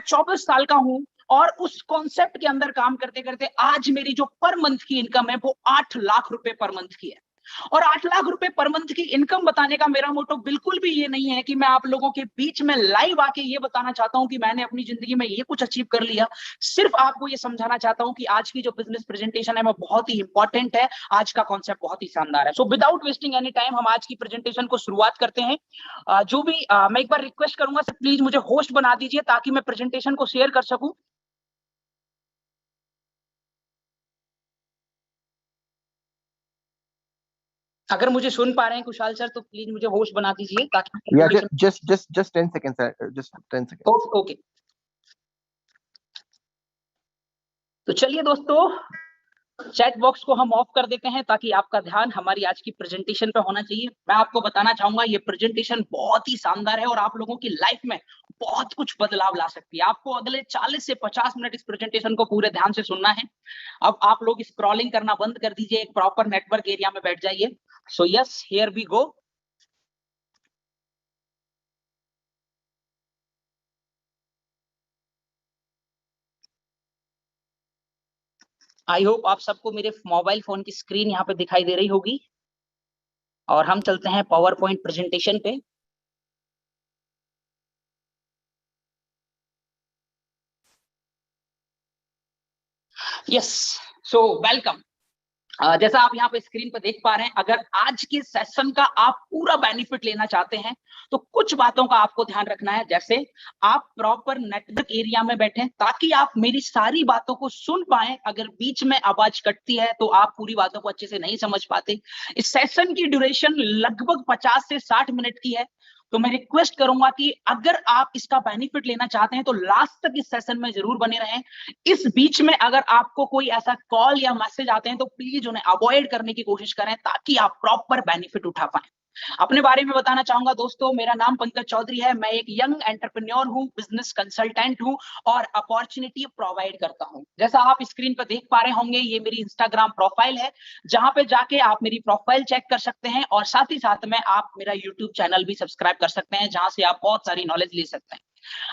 24 साल का हूं और उस कॉन्सेप्ट के अंदर काम करते करते आज मेरी जो पर मंथ की इनकम है वो 8 लाख रुपए पर मंथ की है। और 8 लाख रुपए पर मंथ की इनकम बताने का मेरा मोटो बिल्कुल भी ये नहीं है कि मैं आप लोगों के बीच में लाइव आके ये बताना चाहता हूं कि मैंने अपनी जिंदगी में ये कुछ अचीव कर लिया। सिर्फ आपको ये समझाना चाहता हूं कि आज की जो बिजनेस प्रेजेंटेशन है वो बहुत ही इंपॉर्टेंट है, आज का कॉन्सेप्ट बहुत ही शानदार है। So without wasting any time हम आज की प्रेजेंटेशन को शुरुआत करते हैं। जो भी मैं एक बार रिक्वेस्ट करूंगा सर, प्लीज मुझे होस्ट बना दीजिए ताकि मैं प्रेजेंटेशन को शेयर कर सकूं। अगर मुझे सुन पा रहे हैं कुशाल सर तो प्लीज मुझे होस्ट बना दीजिए ताकि just 10 seconds sir, just 10 seconds. Okay. तो चलिए दोस्तों, चैट बॉक्स को हम ऑफ कर देते हैं ताकि आपका ध्यान हमारी आज की प्रेजेंटेशन पे होना चाहिए। मैं आपको बताना चाहूंगा ये प्रेजेंटेशन बहुत ही शानदार है और आप लोगों की लाइफ में बहुत कुछ बदलाव ला सकती है। आपको अगले 40 से 50 मिनट इस प्रेजेंटेशन को पूरे ध्यान से सुनना है। अब आप लोग स्क्रॉलिंग करना बंद कर दीजिए, एक प्रॉपर नेटवर्क एरिया में बैठ जाइए। So yes, here we go. I hope आप सबको मेरे मोबाइल फोन की स्क्रीन यहाँ पे दिखाई दे रही होगी और हम चलते हैं पावर पॉइंट प्रेजेंटेशन पे। Yes, so welcome. जैसा आप यहाँ पे स्क्रीन पे देख पा रहे हैं, अगर आज के सेशन का आप पूरा बेनिफिट लेना चाहते हैं तो कुछ बातों का आपको ध्यान रखना है। जैसे आप प्रॉपर नेटवर्क एरिया में बैठे ताकि आप मेरी सारी बातों को सुन पाए। अगर बीच में आवाज कटती है तो आप पूरी बातों को अच्छे से नहीं समझ पाते। इस सेशन की ड्यूरेशन लगभग 50 से 60 मिनट की है। तो मैं रिक्वेस्ट करूंगा कि अगर आप इसका बेनिफिट लेना चाहते हैं तो लास्ट तक इस सेशन में जरूर बने रहें। इस बीच में अगर आपको कोई ऐसा कॉल या मैसेज आते हैं तो प्लीज उन्हें अवॉइड करने की कोशिश करें ताकि आप प्रॉपर बेनिफिट उठा पाए। अपने बारे में बताना चाहूंगा दोस्तों, मेरा नाम पंकज चौधरी है। मैं एक यंग एंटरप्रेन्योर हूं, बिजनेस कंसल्टेंट हूं और अपॉर्चुनिटी प्रोवाइड करता हूं। जैसा आप स्क्रीन पर देख पा रहे होंगे, ये मेरी इंस्टाग्राम प्रोफाइल है जहां पे जाके आप मेरी प्रोफाइल चेक कर सकते हैं और साथ ही साथ में आप मेरा यूट्यूब चैनल भी सब्सक्राइब कर सकते हैं जहां से आप बहुत सारी नॉलेज ले सकते हैं।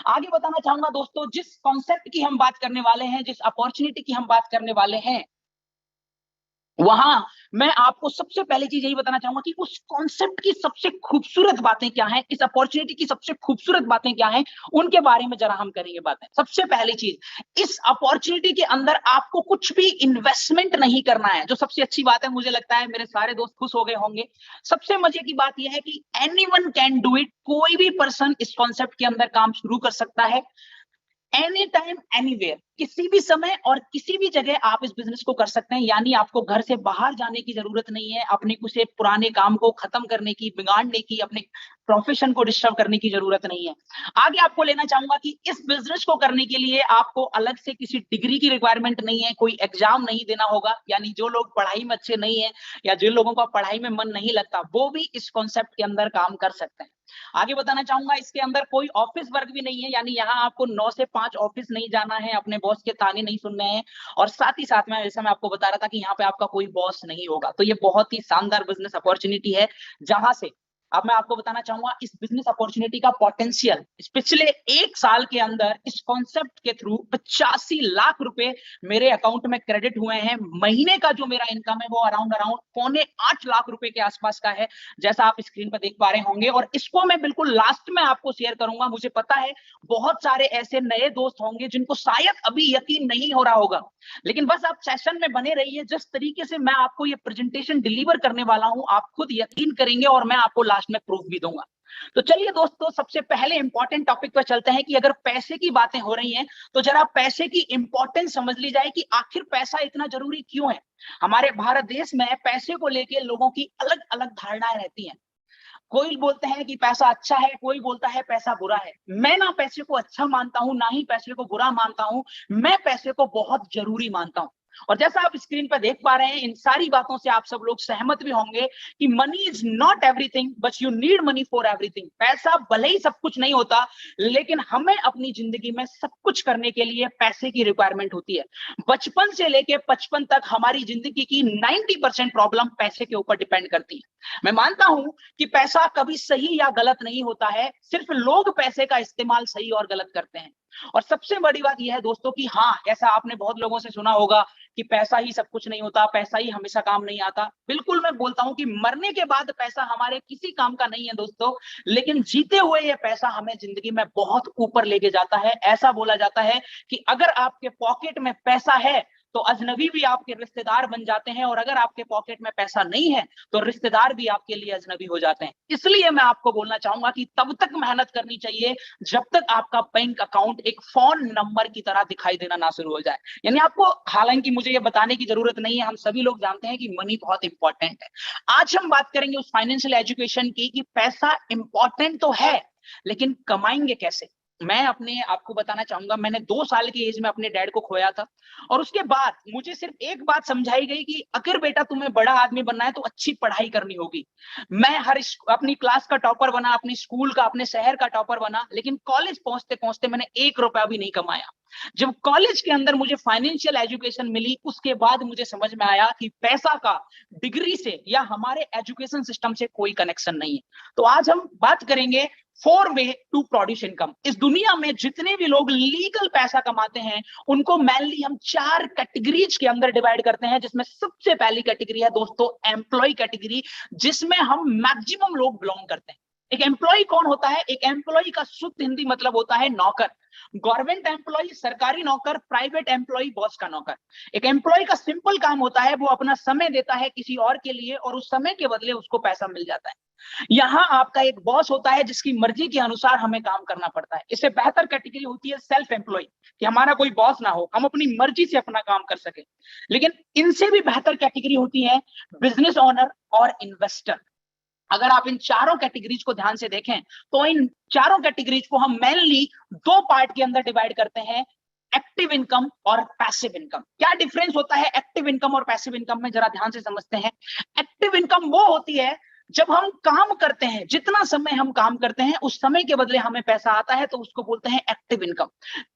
आगे बताना चाहूंगा दोस्तों, जिस कॉन्सेप्ट की हम बात करने वाले हैं, जिस अपॉर्चुनिटी की हम बात करने वाले हैं, वहां मैं आपको सबसे पहली चीज यही बताना चाहूंगा कि उस कॉन्सेप्ट की सबसे खूबसूरत बातें क्या हैं, इस अपॉर्चुनिटी की सबसे खूबसूरत बातें क्या हैं, उनके बारे में जरा हम करेंगे बातें। सबसे पहली चीज, इस अपॉर्चुनिटी के अंदर आपको कुछ भी इन्वेस्टमेंट नहीं करना है, जो सबसे अच्छी बात है। मुझे लगता है मेरे सारे दोस्त खुश हो गए होंगे। सबसे मजे की बात यह है कि एनीवन कैन डू इट, कोई भी पर्सन इस कॉन्सेप्ट के अंदर काम शुरू कर सकता है। एनी टाइम एनीवेयर, किसी भी समय और किसी भी जगह आप इस बिजनेस को कर सकते हैं। यानी आपको घर से बाहर जाने की जरूरत नहीं है, अपने कुछ पुराने काम को खत्म करने की, बिगाड़ने की, अपने प्रोफेशन को डिस्टर्ब करने की जरूरत नहीं है। आगे आपको लेना चाहूंगा कि इस बिजनेस को करने के लिए आपको अलग से किसी डिग्री की रिक्वायरमेंट नहीं है, कोई एग्जाम नहीं देना होगा। यानी जो लोग पढ़ाई में अच्छे नहीं है या जिन लोगों का पढ़ाई में मन नहीं लगता, वो भी इस कॉन्सेप्ट के अंदर काम कर सकते हैं। आगे बताना चाहूंगा, इसके अंदर कोई ऑफिस वर्क भी नहीं है। यानी यहाँ आपको 9 से 5 ऑफिस नहीं जाना है, अपने बॉस के ताने नहीं सुनने हैं। और साथ ही साथ में, जैसा मैं आपको बता रहा था कि यहाँ पे आपका कोई बॉस नहीं होगा। तो ये बहुत ही शानदार बिजनेस अपॉर्चुनिटी है जहां से अब मैं आपको बताना चाहूंगा इस बिजनेस अपॉर्चुनिटी का पोटेंशियल। पिछले 1 साल के अंदर इस कॉन्सेप्ट के थ्रू 85 लाख रुपए मेरे अकाउंट में क्रेडिट हुए हैं। महीने का जो मेरा इनकम है वो अराउंड 7.25 लाख रुपए के आसपास का है, जैसा आप स्क्रीन पर देख पा रहे होंगे। और इसको मैं बिल्कुल लास्ट में आपको शेयर करूंगा। मुझे पता है बहुत सारे ऐसे नए दोस्त होंगे जिनको शायद अभी यकीन नहीं हो रहा होगा, लेकिन बस आप सेशन में बने रहिए। जिस तरीके से मैं आपको ये प्रेजेंटेशन डिलीवर करने वाला हूं, आप खुद यकीन करेंगे और मैं आपको लास्ट में प्रूफ भी दूंगा। तो चलिए दोस्तों, सबसे पहले इंपॉर्टेंट टॉपिक पर चलते हैं कि अगर पैसे की बातें हो रही हैं तो जरा पैसे की इंपॉर्टेंस समझ ली जाए कि आखिर पैसा इतना जरूरी क्यों है। हमारे भारत देश में पैसे को लेकर लोगों की अलग अलग धारणाएं रहती हैं। कोई बोलते हैं कि पैसा अच्छा है, कोई बोलता है पैसा बुरा है। मैं ना पैसे को अच्छा मानता हूं, ना ही पैसे को बुरा मानता हूं। मैं पैसे को बहुत जरूरी मानता हूं। और जैसा आप स्क्रीन पर देख पा रहे हैं, इन सारी बातों से आप सब लोग सहमत भी होंगे कि money is not everything but you need money for everything. पैसा भले ही सब कुछ नहीं होता, लेकिन हमें अपनी जिंदगी में सब कुछ करने के लिए पैसे की रिक्वायरमेंट होती है। बचपन से लेके 55 तक हमारी जिंदगी की 90% प्रॉब्लम पैसे के ऊपर डिपेंड करती है। मैं मानता हूं कि पैसा कभी सही या गलत नहीं होता है, सिर्फ लोग पैसे का इस्तेमाल सही और गलत करते हैं। और सबसे बड़ी बात यह है दोस्तों कि हाँ, ऐसा आपने बहुत लोगों से सुना होगा कि पैसा ही सब कुछ नहीं होता, पैसा ही हमेशा काम नहीं आता। बिल्कुल मैं बोलता हूं कि मरने के बाद पैसा हमारे किसी काम का नहीं है दोस्तों, लेकिन जीते हुए ये पैसा हमें जिंदगी में बहुत ऊपर लेके जाता है। ऐसा बोला जाता है कि अगर आपके पॉकेट में पैसा है तो अजनबी भी आपके रिश्तेदार बन जाते हैं, और अगर आपके पॉकेट में पैसा नहीं है तो रिश्तेदार भी आपके लिए अजनबी हो जाते हैं। इसलिए मैं आपको बोलना चाहूंगा कि तब तक मेहनत करनी चाहिए जब तक आपका बैंक अकाउंट एक फोन नंबर की तरह दिखाई देना ना शुरू हो जाए। यानी आपको, हालांकि मुझे ये बताने की जरूरत नहीं है, हम सभी लोग जानते हैं कि मनी बहुत इंपॉर्टेंट है। आज हम बात करेंगे उस फाइनेंशियल एजुकेशन की कि पैसा इंपॉर्टेंट तो है, लेकिन कमाएंगे कैसे। मैं अपने आपको बताना चाहूंगा, मैंने 2 साल की एज में अपने डैड को खोया था, और उसके बाद मुझे सिर्फ एक बात समझाई गई कि अगर बेटा तुम्हें बड़ा आदमी बनना है तो अच्छी पढ़ाई करनी होगी। मैं अपनी क्लास का टॉपर बना, अपनी स्कूल का, अपने शहर का टॉपर बना, लेकिन कॉलेज पहुंचते पहुंचते मैंने 1 रुपया भी नहीं कमाया। जब कॉलेज के अंदर मुझे फाइनेंशियल एजुकेशन मिली, उसके बाद मुझे समझ में आया कि पैसा का डिग्री से या हमारे एजुकेशन सिस्टम से कोई कनेक्शन नहीं है। तो आज हम बात करेंगे 4 वे टू प्रोड्यूस इनकम। इस दुनिया में जितने भी लोग लीगल पैसा कमाते हैं उनको मेनली हम 4 कैटेगरीज के अंदर डिवाइड करते हैं, जिसमें सबसे पहली कैटेगरी है दोस्तों एम्प्लॉय कैटेगरी, जिसमें हम मैक्सिमम लोग बिलोंग करते हैं। एक एम्प्लॉय कौन होता है? एक एम्प्लॉय का शुद्ध हिंदी मतलब होता है नौकर। गवर्नमेंट एम्प्लॉय सरकारी नौकर, प्राइवेट एम्प्लॉय बॉस का नौकर। एक एम्प्लॉय का सिंपल काम होता है, वो अपना समय देता है किसी और के लिए और उस समय के बदले उसको पैसा मिल जाता है। यहाँ आपका एक बॉस होता है जिसकी मर्जी के अनुसार हमें काम करना पड़ता है। इससे बेहतर कैटेगरी होती है सेल्फ एम्प्लॉय, कि हमारा कोई बॉस ना हो, हम अपनी मर्जी से अपना काम कर सके। लेकिन इनसे भी बेहतर कैटेगरी होती है बिजनेस ओनर और इन्वेस्टर। अगर आप इन चारों कैटेगरीज को ध्यान से देखें तो इन चारों कैटेगरीज को हम मेनली 2 पार्ट के अंदर डिवाइड करते हैं, एक्टिव इनकम और पैसिव इनकम। क्या डिफरेंस होता है एक्टिव इनकम और पैसिव इनकम में, जरा ध्यान से समझते हैं। एक्टिव इनकम वो होती है जब हम काम करते हैं, जितना समय हम काम करते हैं उस समय के बदले हमें पैसा आता है, तो उसको बोलते हैं एक्टिव इनकम।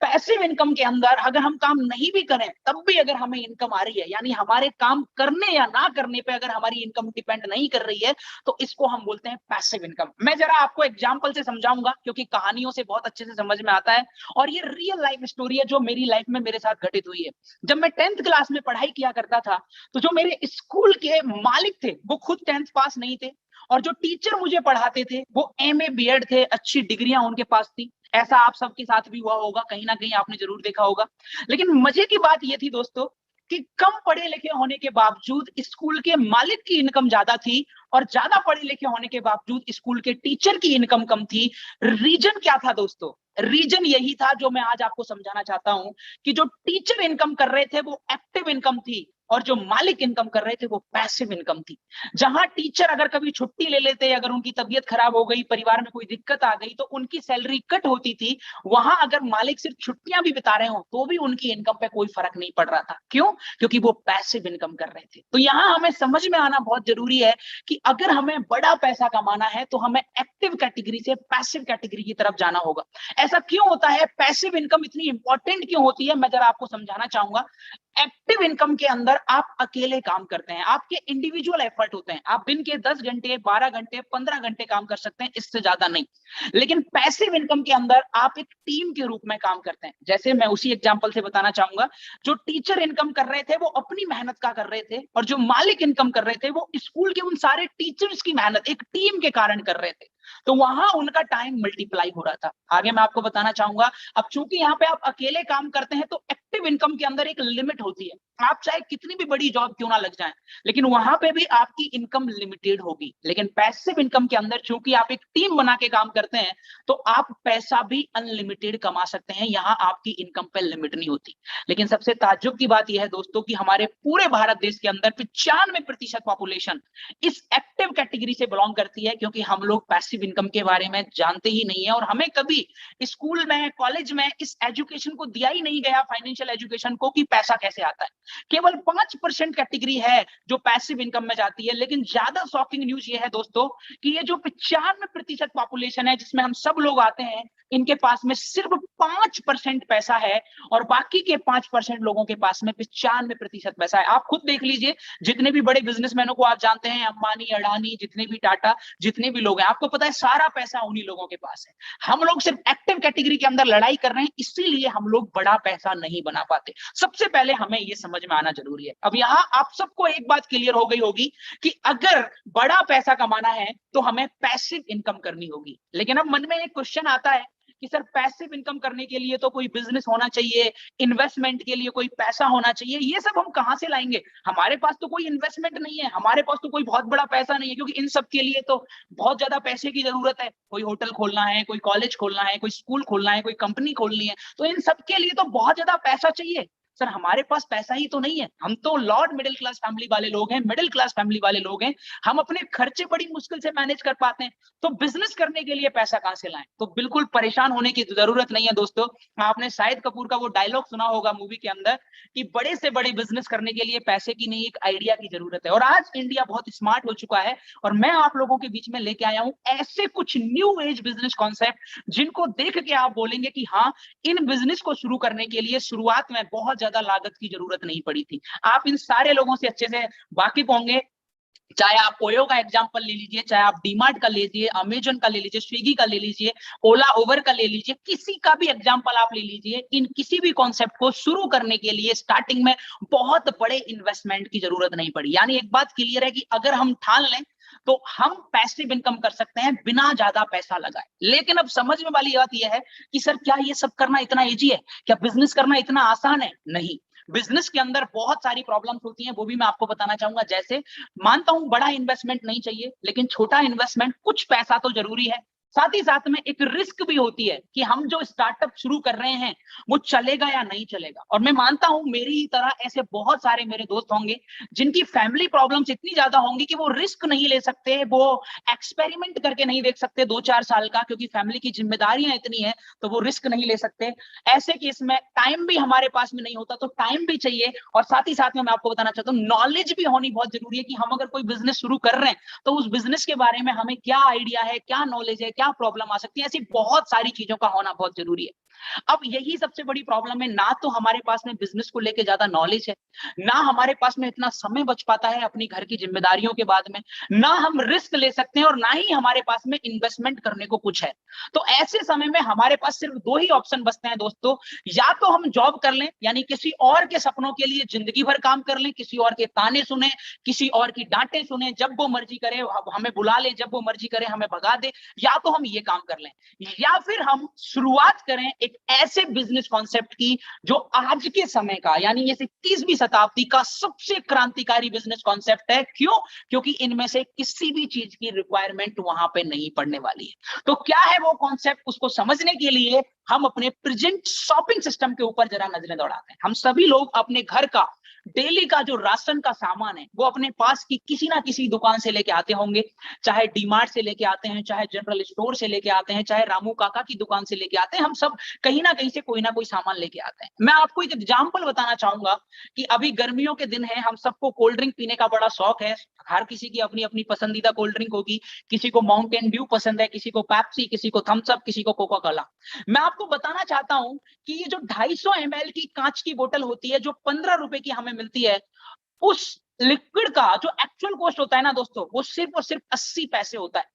पैसिव इनकम के अंदर अगर हम काम नहीं भी करें तब भी अगर हमें इनकम आ रही है, यानी हमारे काम करने या ना करने पे अगर हमारी इनकम डिपेंड नहीं कर रही है, तो इसको हम बोलते हैं पैसिव इनकम। मैं जरा आपको एग्जांपल से समझाऊंगा क्योंकि कहानियों से बहुत अच्छे से समझ में आता है, और ये रियल लाइफ स्टोरी है जो मेरी लाइफ में मेरे साथ घटित हुई है। जब मैं 10th क्लास में पढ़ाई किया करता था तो जो मेरे स्कूल के मालिक थे वो खुद 10th पास नहीं थे, और जो टीचर मुझे पढ़ाते थे वो MA BEd थे, अच्छी डिग्रियां उनके पास थी। ऐसा आप सबके साथ भी हुआ होगा, कहीं ना कहीं आपने जरूर देखा होगा। लेकिन मजे की बात यह थी दोस्तों कि कम पढ़े लिखे होने के बावजूद स्कूल के मालिक की इनकम ज्यादा थी, और ज्यादा पढ़े लिखे होने के बावजूद स्कूल के टीचर की इनकम कम थी। रीजन क्या था दोस्तों? रीजन यही था जो मैं आज आपको समझाना चाहता हूं, कि जो टीचर इनकम कर रहे थे वो एक्टिव इनकम थी, और जो मालिक इनकम कर रहे थे वो पैसिव इनकम थी। जहां टीचर अगर कभी छुट्टी ले लेते, अगर उनकी तबीयत खराब हो गई, परिवार में कोई दिक्कत आ गई, तो उनकी सैलरी कट होती थी। वहां अगर मालिक सिर्फ छुट्टियां भी बिता रहे हो तो भी उनकी इनकम पे कोई फर्क नहीं पड़ रहा था। क्यों? क्योंकि वो पैसिव इनकम कर रहे थे। तो यहां हमें समझ में आना बहुत जरूरी है कि अगर हमें बड़ा पैसा कमाना है तो हमें एक्टिव कैटेगरी से पैसिव कैटेगरी की तरफ जाना होगा। ऐसा क्यों होता है? पैसिव इनकम इतनी इंपॉर्टेंट क्यों होती है, मैं जरा आपको समझाना चाहूंगा। एक्टिव इनकम के अंदर आप अकेले काम करते हैं, आपके इंडिविजुअल एफर्ट होते हैं, आप दिन के 10 घंटे, 12 घंटे, 15 घंटे काम कर सकते हैं, इससे ज्यादा नहीं। लेकिन पैसिव इनकम के अंदर आप एक टीम के रूप में काम करते हैं। जैसे मैं उसी एग्जांपल से बताना चाहूंगा, जो टीचर इनकम कर रहे थे वो अपनी मेहनत का कर रहे थे, और जो मालिक इनकम कर रहे थे वो स्कूल के उन सारे टीचर्स की मेहनत, एक टीम के कारण कर रहे थे। तो वहां उनका टाइम मल्टीप्लाई हो रहा था। आगे मैं आपको बताना चाहूंगा, अब चूंकि यहाँ पे आप अकेले काम करते हैं तो एक्टिव इनकम के अंदर एक लिमिट होती है। आप चाहे कितनी भी बड़ी जॉब क्यों ना लग जाए, लेकिन वहां पे भी आपकी इनकम लिमिटेड होगी। लेकिन पैसिव इनकम के अंदर चूंकि आप एक टीम बना के काम करते हैं तो आप पैसा भी अनलिमिटेड कमा सकते हैं, यहाँ आपकी इनकम पे लिमिट नहीं होती। लेकिन सबसे ताज्जुब की बात यह है दोस्तों कि हमारे पूरे भारत देश के अंदर 95% पॉपुलेशन इस एक्टिव कैटेगरी से बिलोंग करती है, क्योंकि हम लोग पैसिव इनकम के बारे में जानते ही नहीं है, और हमें कभी स्कूल में, कॉलेज में इस एजुकेशन को दिया ही नहीं गया, फाइनेंशियल इनिशियल एजुकेशन को कि पैसा कैसे आता है। केवल 5% कैटेगरी है जो पैसिव इनकम में जाती है। लेकिन ज्यादा शॉकिंग न्यूज ये है दोस्तों कि ये जो 95% पॉपुलेशन है जिसमें हम सब लोग आते हैं, इनके पास में सिर्फ 5% पैसा है और बाकी के 5% लोगों के पास में 95% पैसा है। आप खुद देख लीजिए, जितने भी बड़े बिजनेसमैनों को आप जानते हैं, अंबानी, अडानी, जितने भी टाटा, जितने भी लोग हैं, आपको पता है सारा पैसा उन्हीं लोगों के पास है। हम लोग सिर्फ एक्टिव कैटेगरी के अंदर लड़ाई कर रहे हैं, इसीलिए हम लोग बड़ा पैसा नहीं बना पाते। सबसे पहले हमें यह समझ में आना जरूरी है। अब यहां आप सबको एक बात क्लियर हो गई होगी कि अगर बड़ा पैसा कमाना है तो हमें पैसिव इनकम करनी होगी। लेकिन अब मन में एक क्वेश्चन आता है कि सर पैसिव इनकम करने के लिए तो कोई बिजनेस होना चाहिए, इन्वेस्टमेंट के लिए कोई पैसा होना चाहिए, ये सब हम कहां से लाएंगे? हमारे पास तो कोई इन्वेस्टमेंट नहीं है, हमारे पास तो कोई बहुत बड़ा पैसा नहीं है, क्योंकि इन सब के लिए तो बहुत ज्यादा पैसे की जरूरत है। कोई होटल खोलना है, कोई कॉलेज खोलना है, कोई स्कूल खोलना है, कोई कंपनी खोलनी है, तो इन सब के लिए तो बहुत ज्यादा पैसा चाहिए। सर हमारे पास पैसा ही तो नहीं है, हम तो लॉर्ड मिडिल क्लास फैमिली वाले लोग हैं, मिडिल क्लास फैमिली वाले लोग हैं, हम अपने खर्चे बड़ी मुश्किल से मैनेज कर पाते हैं, तो बिजनेस करने के लिए पैसा कहां से लाएं? तो बिल्कुल परेशान होने की जरूरत नहीं है दोस्तों। आपने शाहिद कपूर का वो डायलॉग सुना होगा मूवी के अंदर कि बड़े से बड़े बिजनेस करने के लिए पैसे की नहीं, एक आइडिया की जरूरत है। और आज इंडिया बहुत स्मार्ट हो चुका है और मैं आप लोगों के बीच में लेके आया हूं ऐसे कुछ न्यू एज बिजनेस कॉन्सेप्ट जिनको देख के आप बोलेंगे कि हाँ, इन बिजनेस को शुरू करने के लिए शुरुआत में बहुत ज्यादा लागत की जरूरत नहीं पड़ी थी। आप इन सारे लोगों से अच्छे से वाकिफ होंगे। चाहे आप ओयो का एग्जांपल ले लीजिए, चाहे आप डीमार्ट का ले लीजिए, अमेजन का ले लीजिए, स्विगी का ले लीजिए, ओला उबर का ले लीजिए, किसी का भी एग्जांपल आप ले लीजिए, इन किसी भी कॉन्सेप्ट को शुरू करने के लिए स्टार्टिंग में बहुत बड़े इन्वेस्टमेंट की जरूरत नहीं पड़ी। यानी एक बात क्लियर है कि अगर हम ठान लें तो हम पैसिव इनकम कर सकते हैं बिना ज्यादा पैसा लगाए। लेकिन अब समझ में वाली बात यह है कि सर क्या ये सब करना इतना इजी है? क्या बिजनेस करना इतना आसान है? नहीं, बिजनेस के अंदर बहुत सारी प्रॉब्लम्स होती हैं, वो भी मैं आपको बताना चाहूंगा। जैसे मानता हूं बड़ा इन्वेस्टमेंट नहीं चाहिए, लेकिन छोटा इन्वेस्टमेंट, कुछ पैसा तो जरूरी है। साथ ही साथ में एक रिस्क भी होती है कि हम जो स्टार्टअप शुरू कर रहे हैं वो चलेगा या नहीं चलेगा। और मैं मानता हूं मेरी ही तरह ऐसे बहुत सारे मेरे दोस्त होंगे जिनकी फैमिली प्रॉब्लम्स इतनी ज्यादा होंगी कि वो रिस्क नहीं ले सकते, वो एक्सपेरिमेंट करके नहीं देख सकते 2-4 साल का, क्योंकि फैमिली की जिम्मेदारियां इतनी है तो वो रिस्क नहीं ले सकते। ऐसे केस में टाइम भी हमारे पास में नहीं होता, तो टाइम भी चाहिए। और साथ ही साथ में मैं आपको बताना चाहता हूँ नॉलेज भी होनी बहुत जरूरी है कि हम अगर कोई बिजनेस शुरू कर रहे हैं तो उस बिजनेस के बारे में हमें क्या आइडिया है, क्या नॉलेज है, क्या प्रॉब्लम आ सकती है, ऐसी बहुत सारी चीजों का होना बहुत जरूरी है। अब यही सबसे बड़ी प्रॉब्लम है, ना तो हमारे पास में बिजनेस को लेके ज्यादा नॉलेज है, ना हमारे पास में इतना समय बच पाता है अपनी घर की जिम्मेदारियों के बाद में, ना हम रिस्क ले सकते हैं और ना ही हमारे पास में इन्वेस्टमेंट करने को कुछ है। तो ऐसे समय में हमारे पास सिर्फ दो ही ऑप्शन बचते हैं दोस्तों, या तो हम जॉब कर लें, यानी किसी और के सपनों के लिए जिंदगी भर काम कर लें, किसी और के ताने सुने, किसी और की डांटें सुने, जब वो मर्जी करे हमें बुला ले, जब वो मर्जी करे हमें भगा दे, या तो हम ये काम कर लें, या फिर हम शुरुआत करें एक ऐसे बिजनेस कॉन्सेप्ट की जो आज के समय का, यानी ये 21वीं शताब्दी का सबसे क्रांतिकारी बिजनेस कॉन्सेप्ट है। क्यों? क्योंकि इनमें से किसी भी चीज की रिक्वायरमेंट वहां पे नहीं पड़ने वाली है। तो क्या है वो कॉन्सेप्ट, उसको समझने के लिए हम अपने प्रेजेंट शॉपिंग सिस्टम के ऊपर जरा नजरें दौड़ाते हैं। हम सभी लोग अपने घर का डेली का जो राशन का सामान है वो अपने पास की किसी ना किसी दुकान से लेके आते होंगे, चाहे डीमार्ट से लेके आते हैं, चाहे जनरल स्टोर से लेके आते हैं, चाहे रामू काका की दुकान से लेके आते हैं। हम सब कहीं ना कहीं से कोई ना कोई सामान लेके आते हैं। मैं आपको एक एग्जांपल बताना चाहूंगा कि अभी गर्मियों के दिन है, हम सबको कोल्ड ड्रिंक पीने का बड़ा शौक है। हर किसी की अपनी अपनी पसंदीदा कोल्ड ड्रिंक होगी, किसी को माउंटेन ड्यू पसंद है, किसी को पेप्सी, किसी को थम्स अप, किसी को कोका कोला। मैं आपको बताना चाहता हूं कि ये जो 250 ml की कांच की बोतल होती है जो 15 रुपए की हमें मिलती है, उस लिक्विड का जो एक्चुअल कॉस्ट होता है ना दोस्तों, वो सिर्फ और सिर्फ 80 पैसे होता है।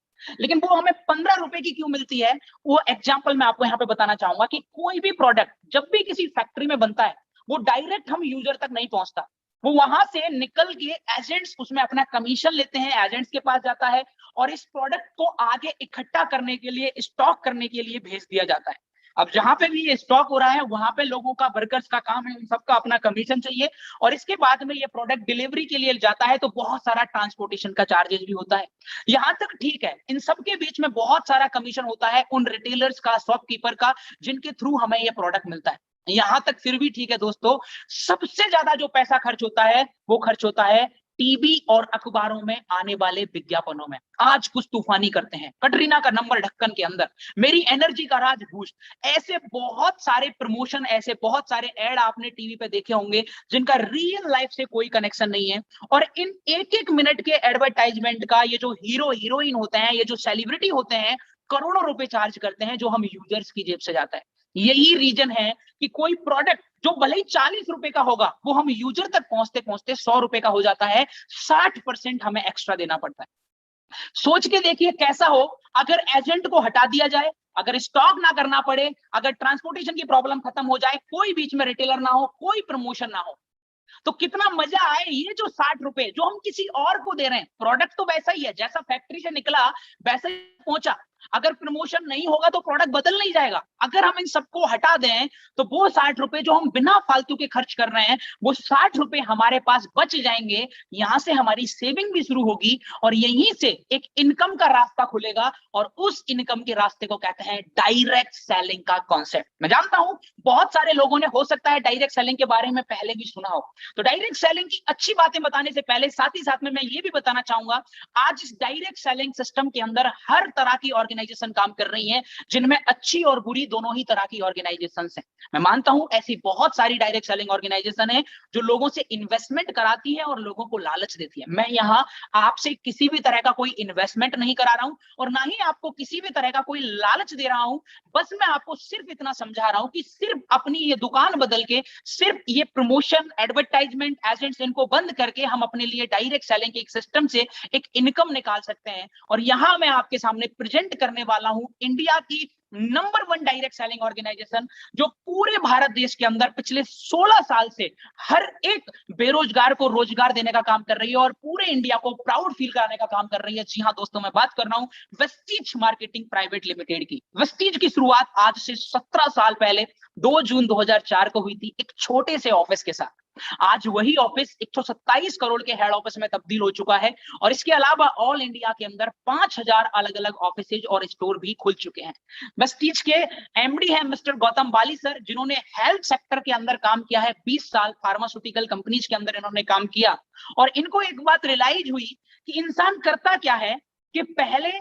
लेकिन वो हमें 15 रुपए की क्यों मिलती है, वो एग्जांपल मैं आपको यहाँ पे बताना चाहूंगा कि कोई भी प्रोडक्ट जब भी किसी फैक्ट्री में बनता है वो डायरेक्ट हम यूजर तक नहीं पहुंचता, वो वहां से निकल के एजेंट्स उसमें अपना कमीशन लेते हैं, एजेंट्स के पास जाता है और इस प्रोडक्ट को आगे इकट्ठा करने के लिए, स्टॉक करने के लिए भेज दिया जाता है। अब जहां पे भी ये स्टॉक हो रहा है वहां पे लोगों का, वर्कर्स का काम है, उन सबका अपना कमीशन चाहिए। और इसके बाद में ये प्रोडक्ट डिलीवरी के लिए जाता है तो बहुत सारा ट्रांसपोर्टेशन का चार्जेस भी होता है। यहां तक ठीक है, इन सब के बीच में बहुत सारा कमीशन होता है उन रिटेलर्स का, शॉपकीपर का, जिनके थ्रू हमें ये प्रोडक्ट मिलता है। यहां तक फिर भी ठीक है दोस्तों, सबसे ज्यादा जो पैसा खर्च होता है वो खर्च होता है टीवी और अखबारों में आने वाले विज्ञापनों में। आज कुछ तूफानी करते हैं, कटरीना का नंबर ढक्कन के अंदर, मेरी एनर्जी का राज बूस्ट, ऐसे बहुत सारे प्रमोशन, ऐसे बहुत सारे एड आपने टीवी पे देखे होंगे जिनका रियल लाइफ से कोई कनेक्शन नहीं है। और इन एक एक मिनट के एडवर्टाइजमेंट का ये जो हीरो हीरोइन होते हैं, ये जो सेलिब्रिटी होते हैं, करोड़ों रुपए चार्ज करते हैं, जो हम यूजर्स की जेब से जाता है। यही रीजन है कि कोई प्रोडक्ट जो भले ही 40 रुपए का होगा, वो हम यूजर तक पहुंचते पहुंचते 100 रुपए का हो जाता है। 60% हमें एक्स्ट्रा देना पड़ता है। सोच के देखिए कैसा हो अगर एजेंट को हटा दिया जाए, अगर स्टॉक ना करना पड़े, अगर ट्रांसपोर्टेशन की प्रॉब्लम खत्म हो जाए, कोई बीच में रिटेलर ना हो, कोई प्रमोशन ना हो, तो कितना मजा आए। ये जो 60 रुपए जो हम किसी और को दे रहे हैं, प्रोडक्ट तो वैसा ही है, जैसा फैक्ट्री से निकला वैसा ही पहुंचा। अगर प्रमोशन नहीं होगा तो प्रोडक्ट बदल नहीं जाएगा। अगर हम इन सबको हटा दें तो वो 60 रुपए जो हम बिना फालतू के खर्च कर रहे हैं, वो 60 रुपए हमारे पास बच जाएंगे। यहां से हमारी सेविंग भी शुरू होगी और यहीं से एक इनकम का रास्ता खुलेगा, और उस इनकम के रास्ते को कहते हैं डायरेक्ट सेलिंग का कॉन्सेप्ट। मैं जानता हूं बहुत सारे लोगों ने हो सकता है डायरेक्ट सेलिंग के बारे में पहले भी सुना हो। तो डायरेक्ट सेलिंग की अच्छी बातें बताने से पहले साथ ही साथ में मैं ये भी बताना चाहूंगा, आज इस डायरेक्ट सेलिंग सिस्टम के अंदर हर तरह की ऑर्गेनाइजेशन काम कर रही हैं, जिनमें अच्छी और बुरी दोनों ही तरह की ऑर्गेनाइजेशंस हैं। मैं मानता हूं ऐसी बहुत सारी डायरेक्ट सेलिंग ऑर्गेनाइजेशन है जो लोगों से इन्वेस्टमेंट कराती है और लोगों को लालच देती है। मैं यहां आपसे किसी भी तरह का कोई इन्वेस्टमेंट नहीं करा रहा हूं और ना ही आपको किसी भी तरह का कोई लालच दे रहा हूं। बस मैं आपको सिर्फ इतना समझा रहा हूं कि सिर्फ अपनी ये दुकान बदल के, सिर्फ ये प्रमोशन, एडवर्टाइजमेंट, एजेंट्स, इनको बंद करके हम अपने लिए डायरेक्ट सेलिंग के एक सिस्टम से एक इनकम निकाल सकते हैं। और यहां मैं आपके सामने प्रेजेंट करने वाला हूं इंडिया की नंबर 1 डायरेक्ट सेलिंग ऑर्गेनाइजेशन, जो पूरे भारत देश के अंदर पिछले 16 साल से हर एक बेरोजगार को रोजगार देने का काम कर रही है और पूरे इंडिया को प्राउड फील कराने का काम कर रही है। जी हां दोस्तों, मैं बात कर रहा हूं वेस्टीज मार्केटिंग प्राइवेट लिमिटेड की। वेस्टीज की शुरुआत आज से 17 साल पहले 2 जून 2004 को हुई थी, एक छोटे से ऑफिस के साथ। आज वही ऑफिस 127 करोड़ के हेड ऑफिस में तब्दील हो चुका है और इसके अलावा ऑल इंडिया के अंदर 5000 अलग अलग ऑफिसेज और स्टोर भी खुल चुके हैं। वेस्टीज के एमडी हैं मिस्टर गौतम बाली सर, जिन्होंने हेल्थ सेक्टर के अंदर काम किया है। 20 साल फार्मास्यूटिकल कंपनीज के अंदर इन्होंने काम किया और इनको एक बात रियलाइज हुई कि इंसान करता क्या है कि पहले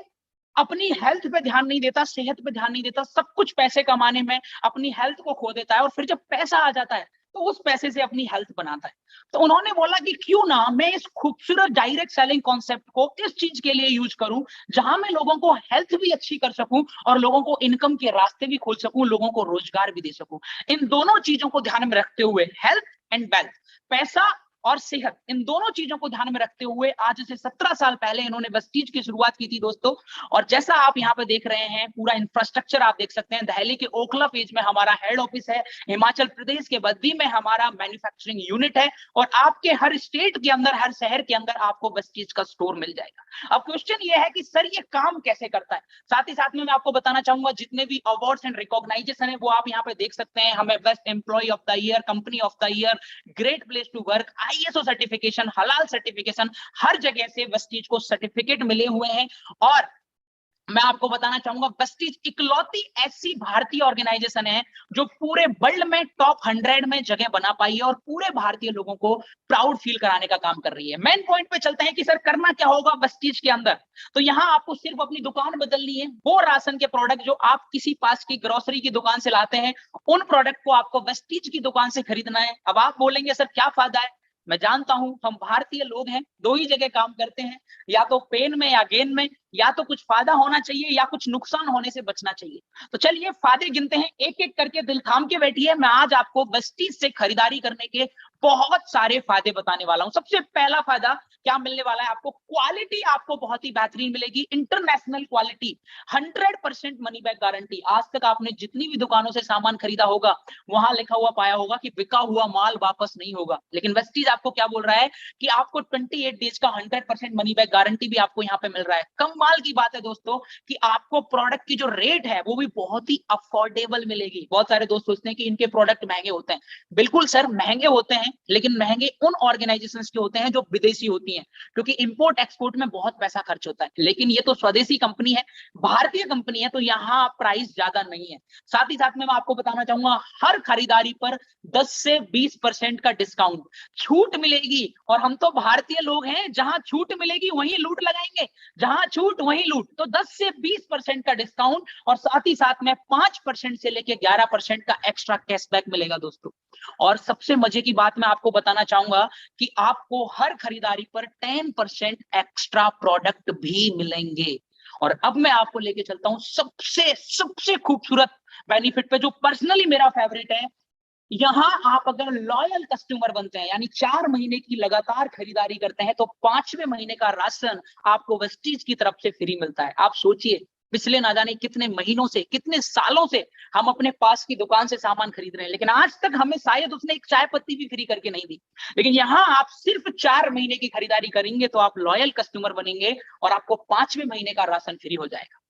अपनी हेल्थ पे ध्यान नहीं देता, सेहत पे ध्यान नहीं देता, सब कुछ पैसे कमाने में अपनी हेल्थ को खो देता है और फिर जब पैसा आ जाता है तो उस पैसे से अपनी हेल्थ बनाता है। तो उन्होंने बोला कि क्यों ना मैं इस खूबसूरत डायरेक्ट सेलिंग कॉन्सेप्ट को इस चीज के लिए यूज करूं, जहां मैं लोगों को हेल्थ भी अच्छी कर सकूं और लोगों को इनकम के रास्ते भी खोल सकूं, लोगों को रोजगार भी दे सकूं। इन दोनों चीजों को ध्यान में रखते हुए, हेल्थ एंड वेल्थ, पैसा और सेहत, इन दोनों चीजों को ध्यान में रखते हुए आज से 17 साल पहले इन्होंने वेस्टीज की शुरुआत की थी दोस्तों। और जैसा आप यहाँ पे देख रहे हैं, पूरा इंफ्रास्ट्रक्चर आप देख सकते हैं। दिल्ली के ओखला फेज में हमारा हेड ऑफिस है, हिमाचल प्रदेश के बद्दी में हमारा मैन्युफैक्चरिंग यूनिट है और आपके हर स्टेट के अंदर, हर शहर के अंदर आपको वेस्टीज का स्टोर मिल जाएगा। अब क्वेश्चन ये है कि सर ये काम कैसे करता है। साथ ही साथ में मैं आपको बताना चाहूंगा जितने भी अवार्ड्स एंड रिकॉग्नाइजेशन है वो आप यहाँ पे देख सकते हैं। हमें best employ of the year, company of the year, great place to work, ISO certification, हलाल सर्टिफिकेशन, हर जगह से वेस्टीज को सर्टिफिकेट मिले हुए हैं। और मैं आपको बताना चाहूंगा वेस्टीज इकलौती ऐसी भारतीय ऑर्गेनाइजेशन है जो पूरे वर्ल्ड में टॉप 100 में जगह बना पाई है और पूरे भारतीय लोगों को प्राउड फील कराने का काम कर रही है। मेन पॉइंट पे चलते हैं कि सर करना क्या होगा वेस्टीज के अंदर। तो यहाँ आपको सिर्फ अपनी दुकान बदलनी है। वो राशन के प्रोडक्ट जो आप किसी पास की ग्रोसरी की दुकान से लाते हैं, उन प्रोडक्ट को आपको वेस्टीज की दुकान से खरीदना है। अब आप बोलेंगे सर क्या फायदा है। मैं जानता हूं हम भारतीय लोग हैं, 2 ही जगह काम करते हैं, या तो पेन में या गेन में, या तो कुछ फायदा होना चाहिए या कुछ नुकसान होने से बचना चाहिए। तो चलिए फायदे गिनते हैं, एक एक करके दिल थाम के बैठिए। मैं आज आपको वेस्टीज से खरीदारी करने के बहुत सारे फायदे बताने वाला हूं। सबसे पहला फायदा क्या मिलने वाला है आपको, क्वालिटी आपको बहुत ही बेहतरीन मिलेगी, international quality, 100% money back guarantee. आज तक आपने जितनी भी दुकानों से सामान खरीदा होगा वहां लिखा हुआ पाया होगा कि बिका हुआ माल वापस नहीं होगा, लेकिन वेस्टीज आपको क्या बोल रहा है कि आपको 28 डेज का 100% मनी बैक गारंटी भी आपको यहाँ पे मिल रहा है। कम कमाल की बात है दोस्तों कि आपको प्रोडक्ट की जो रेट है वो भी बहुत ही अफोर्डेबल मिलेगी। बहुत सारे दोस्त सोचते हैं कि इनके प्रोडक्ट महंगे होते हैं। बिल्कुल सर, महंगे होते हैं, लेकिन महंगे उन ऑर्गेनाइजेशंस के होते हैं जो विदेशी होती हैं, क्योंकि इंपोर्ट एक्सपोर्ट में बहुत पैसा खर्च होता है। लेकिन ये तो स्वदेशी कंपनी है, भारतीय कंपनी है, तो यहाँ प्राइस ज्यादा नहीं है। साथ ही साथ में मैं आपको बताना चाहूंगा, हर खरीदारी पर 10 से 20% का डिस्काउंट, छूट मिलेगी। और हम तो भारतीय लोग हैं, जहां छूट मिलेगी वहीं लूट लगाएंगे, जहां छूट वहीं लूट। तो 10 से 20% का डिस्काउंट और साथ ही साथ में 5% से लेके 11% का एक्स्ट्रा कैशबैक मिलेगा दोस्तों। और सबसे मजे की बात मैं आपको बताना चाहूंगा कि आपको हर खरीदारी पर 10% एक्स्ट्रा प्रोडक्ट भी मिलेंगे। और अब मैं आपको लेके चलता हूं सबसे सबसे खूबसूरत बेनिफिट पे, जो पर्सनली मेरा फेवरेट है। यहां आप अगर लॉयल कस्टमर बनते हैं, यानी 4 महीने की लगातार खरीदारी करते हैं, तो 5वें महीने का राशन आपको वेस्टीज की तरफ से फ्री मिलता है। आप सोचिए, पिछले ना जाने कितने महीनों से, कितने सालों से हम अपने पास की दुकान से सामान खरीद रहे हैं, लेकिन आज तक हमें शायद उसने एक चाय पत्ती भी फ्री करके नहीं दी। लेकिन यहाँ आप सिर्फ 4 महीने की खरीदारी करेंगे तो आप लॉयल कस्टमर बनेंगे और आपको 5वें महीने का राशन फ्री हो जाएगा।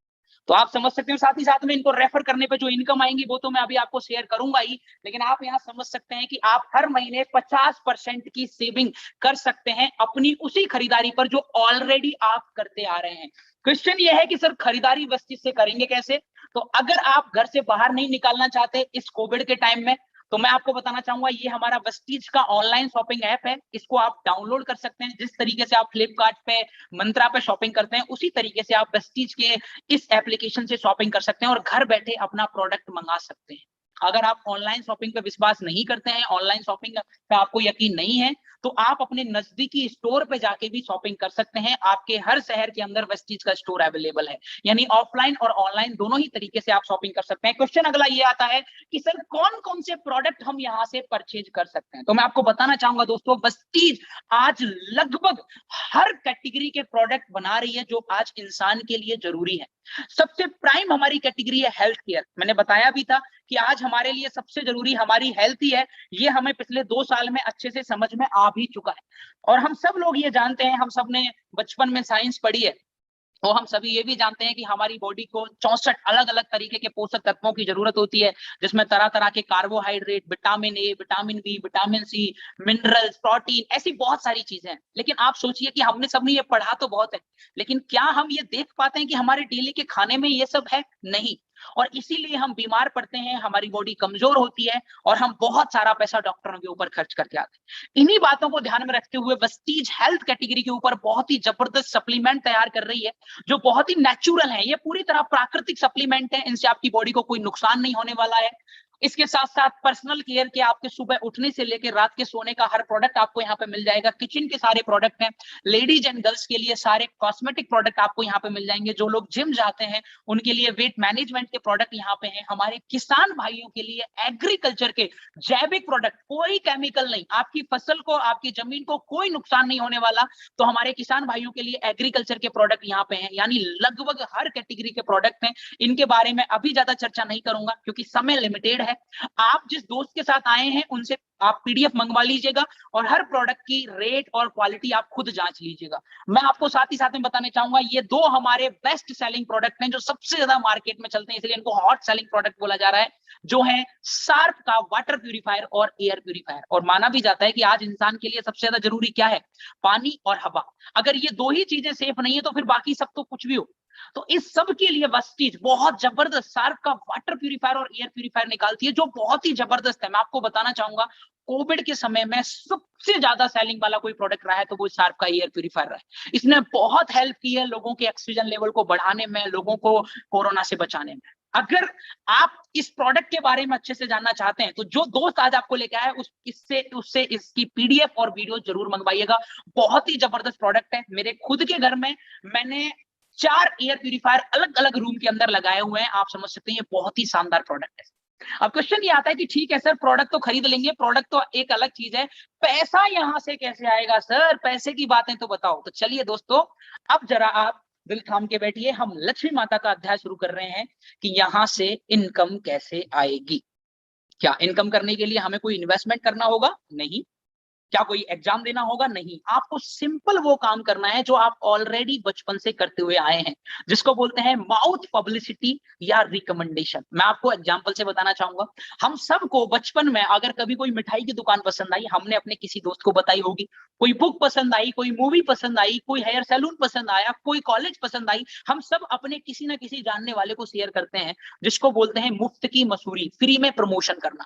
तो आप समझ सकते हो, साथ ही साथ में इनको रेफर करने पे जो इनकम आएंगी वो तो मैं अभी आपको शेयर करूंगा ही, लेकिन आप यहाँ समझ सकते हैं कि आप हर महीने 50% की सेविंग कर सकते हैं अपनी उसी खरीदारी पर जो ऑलरेडी आप करते आ रहे हैं। क्वेश्चन ये है कि सर खरीदारी वेस्टीज से करेंगे कैसे? तो अगर आप घर से बाहर नहीं निकालना चाहते इस कोविड के टाइम में, तो मैं आपको बताना चाहूंगा, ये हमारा वेस्टीज का ऑनलाइन शॉपिंग ऐप है। इसको आप डाउनलोड कर सकते हैं। जिस तरीके से आप फ्लिपकार्ट पे, मंत्रा पे शॉपिंग करते हैं, उसी तरीके से आप वेस्टीज के इस एप्लीकेशन से शॉपिंग कर सकते हैं और घर बैठे अपना प्रोडक्ट मंगा सकते हैं। अगर आप ऑनलाइन शॉपिंग पे विश्वास नहीं करते हैं, ऑनलाइन शॉपिंग पे आपको यकीन नहीं है, तो आप अपने नजदीकी स्टोर पे जाके भी शॉपिंग कर सकते हैं। आपके हर शहर के अंदर वेस्टीज का स्टोर अवेलेबल है, यानी ऑफलाइन और ऑनलाइन दोनों ही तरीके से आप शॉपिंग कर सकते हैं। क्वेश्चन अगला ये आता है कि सर कौन कौन से प्रोडक्ट हम यहाँ से परचेज कर सकते हैं? तो मैं आपको बताना चाहूंगा दोस्तों, वेस्टीज आज लगभग हर कैटेगरी के प्रोडक्ट बना रही है जो आज इंसान के लिए जरूरी है। सबसे प्राइम हमारी कैटेगरी है हेल्थ केयर। मैंने बताया भी था कि आज हमारे लिए सबसे जरूरी हमारी हेल्थ ही है। ये हमें पिछले 2 साल में अच्छे से समझ में आ भी चुका है। और हम सब लोग ये जानते हैं, हम सब ने बचपन में साइंस पढ़ी है, तो हम सभी ये भी जानते हैं कि हमारी बॉडी को 64 अलग अलग तरीके के पोषक तत्वों की जरूरत होती है, जिसमें तरह तरह के carbohydrate, vitamin A, vitamin B, vitamin C, minerals, protein, ऐसी बहुत सारी चीजें हैं। लेकिन आप सोचिए कि हमने सबने ये पढ़ा तो बहुत है, लेकिन क्या हम ये देख पाते हैं कि हमारे डेली के खाने में ये सब है? नहीं। और इसीलिए हम बीमार पड़ते हैं, हमारी बॉडी कमजोर होती है और हम बहुत सारा पैसा डॉक्टरों के ऊपर खर्च करके आते हैं। इन्हीं बातों को ध्यान में रखते हुए वेस्टीज हेल्थ कैटेगरी के ऊपर बहुत ही जबरदस्त सप्लीमेंट तैयार कर रही है, जो बहुत ही नेचुरल है। ये पूरी तरह प्राकृतिक सप्लीमेंट है, इनसे आपकी बॉडी को कोई नुकसान नहीं होने वाला है। इसके साथ साथ पर्सनल केयर के आपके सुबह उठने से लेकर रात के सोने का हर प्रोडक्ट आपको यहाँ पे मिल जाएगा। किचन के सारे प्रोडक्ट हैं। लेडीज एंड गर्ल्स के लिए सारे कॉस्मेटिक प्रोडक्ट आपको यहाँ पे मिल जाएंगे। जो लोग जिम जाते हैं उनके लिए वेट मैनेजमेंट के प्रोडक्ट यहाँ पे हैं। हमारे किसान भाइयों के लिए एग्रीकल्चर के जैविक प्रोडक्ट, कोई केमिकल नहीं, आपकी फसल को, आपकी जमीन को कोई नुकसान नहीं होने वाला। तो हमारे किसान भाइयों के लिए एग्रीकल्चर के प्रोडक्ट यहाँ पे हैं, यानी लगभग हर कैटेगरी के प्रोडक्ट हैं। इनके बारे में अभी ज्यादा चर्चा नहीं करूंगा क्योंकि समय लिमिटेड है। आप जिस दोस्त के साथ आए हैं उनसे आप पीडीएफ मंगवा लीजिएगा और हर प्रोडक्ट की रेट और क्वालिटी आप खुद जांच लीजिएगा। मैं आपको साथ ही साथ में बताना चाहूंगा, ये 2 हमारे बेस्ट सेलिंग प्रोडक्ट हैं जो सबसे ज्यादा मार्केट में चलते हैं, इसलिए इनको हॉट सेलिंग प्रोडक्ट बोला जा रहा है, जो है शार्प का वाटर प्यूरिफायर और एयर प्यूरिफायर। और माना भी जाता है कि आज इंसान के लिए सबसे ज्यादा जरूरी क्या है? पानी और हवा। अगर ये 2 ही चीजें सेफ नहीं है तो फिर बाकी सब तो कुछ भी हो। तो इस सब के लिए वेस्टीज बहुत जबरदस्त शार्प का वाटर प्यूरिफायर और एयर प्यूरिफायर निकालती है, जो बहुत ही जबरदस्त है। मैं आपको बताना चाहूंगा, कोविड के समय में सबसे ज्यादा सेलिंग वाला कोई प्रोडक्ट रहा है तो वो शार्प का एयर प्यूरिफायर रहा है। इसने बहुत हेल्प की है लोगों के ऑक्सीजन लेवल को बढ़ाने में, लोगों को कोरोना से बचाने में। अगर आप इस प्रोडक्ट के बारे में अच्छे से जानना चाहते हैं तो जो दोस्त आज आपको लेके आया उससे इसकी पीडीएफ और वीडियो जरूर मंगवाइएगा। बहुत ही जबरदस्त प्रोडक्ट है। मेरे खुद के घर में मैंने 4 एयर प्यूरिफायर अलग अलग रूम के अंदर लगाए हुए हैं। आप समझ सकते हैं ये बहुत ही शानदार प्रोडक्ट है। अब क्वेश्चन ये आता है कि ठीक है सर, प्रोडक्ट तो खरीद लेंगे, प्रोडक्ट तो एक अलग चीज है, पैसा यहां से कैसे आएगा सर? पैसे की बातें तो बताओ। तो चलिए दोस्तों, अब जरा आप दिल थाम के बैठिए। हम लक्ष्मी माता का अध्याय शुरू कर रहे हैं कि यहां से इनकम कैसे आएगी। क्या इनकम करने के लिए हमें कोई इन्वेस्टमेंट करना होगा? नहीं। क्या कोई एग्जाम देना होगा? नहीं, आपको सिंपल वो काम करना है जो आप ऑलरेडी बचपन से करते हुए आए हैं, जिसको बोलते हैं माउथ पब्लिसिटी या रिकमेंडेशन। मैं आपको एग्जांपल से बताना चाहूंगा। हम सबको बचपन में अगर कभी कोई मिठाई की दुकान पसंद आई, हमने अपने किसी दोस्त को बताई होगी। कोई बुक पसंद आई, कोई मूवी पसंद आई, कोई हेयर सैलून पसंद आया, कोई कॉलेज पसंद आई, हम सब अपने किसी ना किसी जानने वाले को शेयर करते हैं, जिसको बोलते हैं मुफ्त की मसूरी, फ्री में प्रमोशन करना।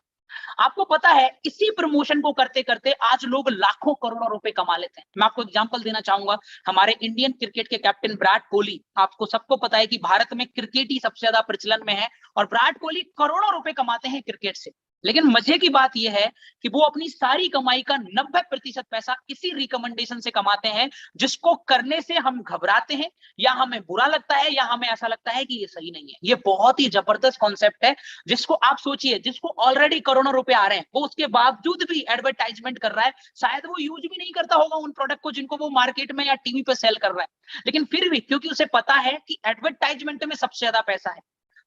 आपको पता है इसी प्रमोशन को करते करते आज लोग लाखों करोड़ों रुपए कमा लेते हैं। मैं आपको एग्जांपल देना चाहूंगा, हमारे इंडियन क्रिकेट के कैप्टन विराट कोहली, आपको सबको पता है कि भारत में क्रिकेट ही सबसे ज्यादा प्रचलन में है और विराट कोहली करोड़ों रुपए कमाते हैं क्रिकेट से। लेकिन मजे की बात यह है कि वो अपनी सारी कमाई का 90% पैसा इसी रिकमेंडेशन से कमाते हैं, जिसको करने से हम घबराते हैं या हमें बुरा लगता है या हमें ऐसा लगता है कि ये सही नहीं है। ये बहुत ही जबरदस्त कॉन्सेप्ट है, जिसको आप सोचिए, जिसको ऑलरेडी करोड़ों रुपए आ रहे हैं, वो उसके बावजूद भी एडवर्टाइजमेंट कर रहा है। शायद वो यूज भी नहीं करता होगा उन प्रोडक्ट को जिनको वो मार्केट में या टीवी पे सेल कर रहा है, लेकिन फिर भी क्योंकि उसे पता है कि एडवर्टाइजमेंट में सबसे ज्यादा पैसा है,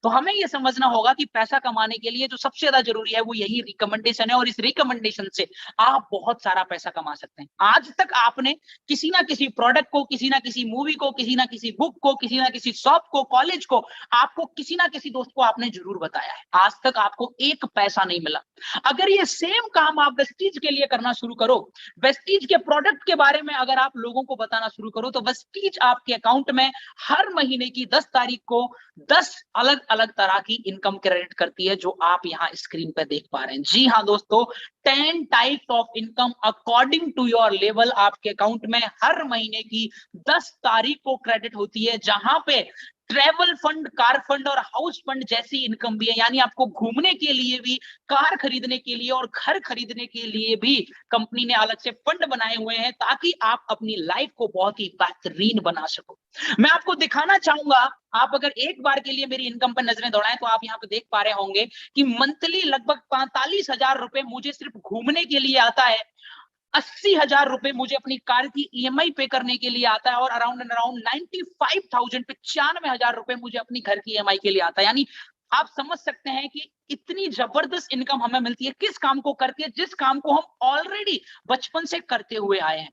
तो हमें यह समझना होगा कि पैसा कमाने के लिए जो सबसे ज्यादा जरूरी है वो यही रिकमेंडेशन है, और इस रिकमेंडेशन से आप बहुत सारा पैसा कमा सकते हैं। आज तक आपने किसी ना किसी प्रोडक्ट को, किसी ना किसी मूवी को, किसी ना किसी बुक को, किसी ना किसी शॉप को, कॉलेज को, आपको किसी ना किसी दोस्त को आपने जरूर बताया है। आज तक आपको एक पैसा नहीं मिला। अगर ये सेम काम आप वेस्टीज के लिए करना शुरू करो, वेस्टीज के प्रोडक्ट के बारे में अगर आप लोगों को बताना शुरू करो, तो वेस्टीज आपके अकाउंट में हर महीने की 10 तारीख को 10 अलग अलग तरह की इनकम क्रेडिट करती है, जो आप यहाँ स्क्रीन पे देख पा रहे हैं। जी हाँ दोस्तों, 10 types of income according to your level आपके अकाउंट में हर महीने की 10 तारीख को क्रेडिट होती है, जहां पे ट्रेवल फंड, कार फंड और हाउस फंड जैसी इनकम भी है। यानी आपको घूमने के लिए भी, कार खरीदने के लिए और घर खरीदने के लिए भी कंपनी ने अलग से फंड बनाए हुए हैं, ताकि आप अपनी लाइफ को बहुत ही बेहतरीन बना सको। मैं आपको दिखाना चाहूंगा, आप अगर एक बार के लिए मेरी इनकम पर नजरें दौड़ाएं तो आप यहाँ पे देख पा रहे होंगे कि मंथली लगभग 45,000 रुपए मुझे सिर्फ घूमने के लिए आता है, 80,000 रुपए मुझे अपनी कार की ईएमआई पे करने के लिए आता है, और अराउंड 95,000 95,000 रुपए मुझे अपनी घर की ईएमआई के लिए आता है। यानी आप समझ सकते हैं कि इतनी जबरदस्त इनकम हमें मिलती है किस काम को करके, जिस काम को हम ऑलरेडी बचपन से करते हुए आए हैं।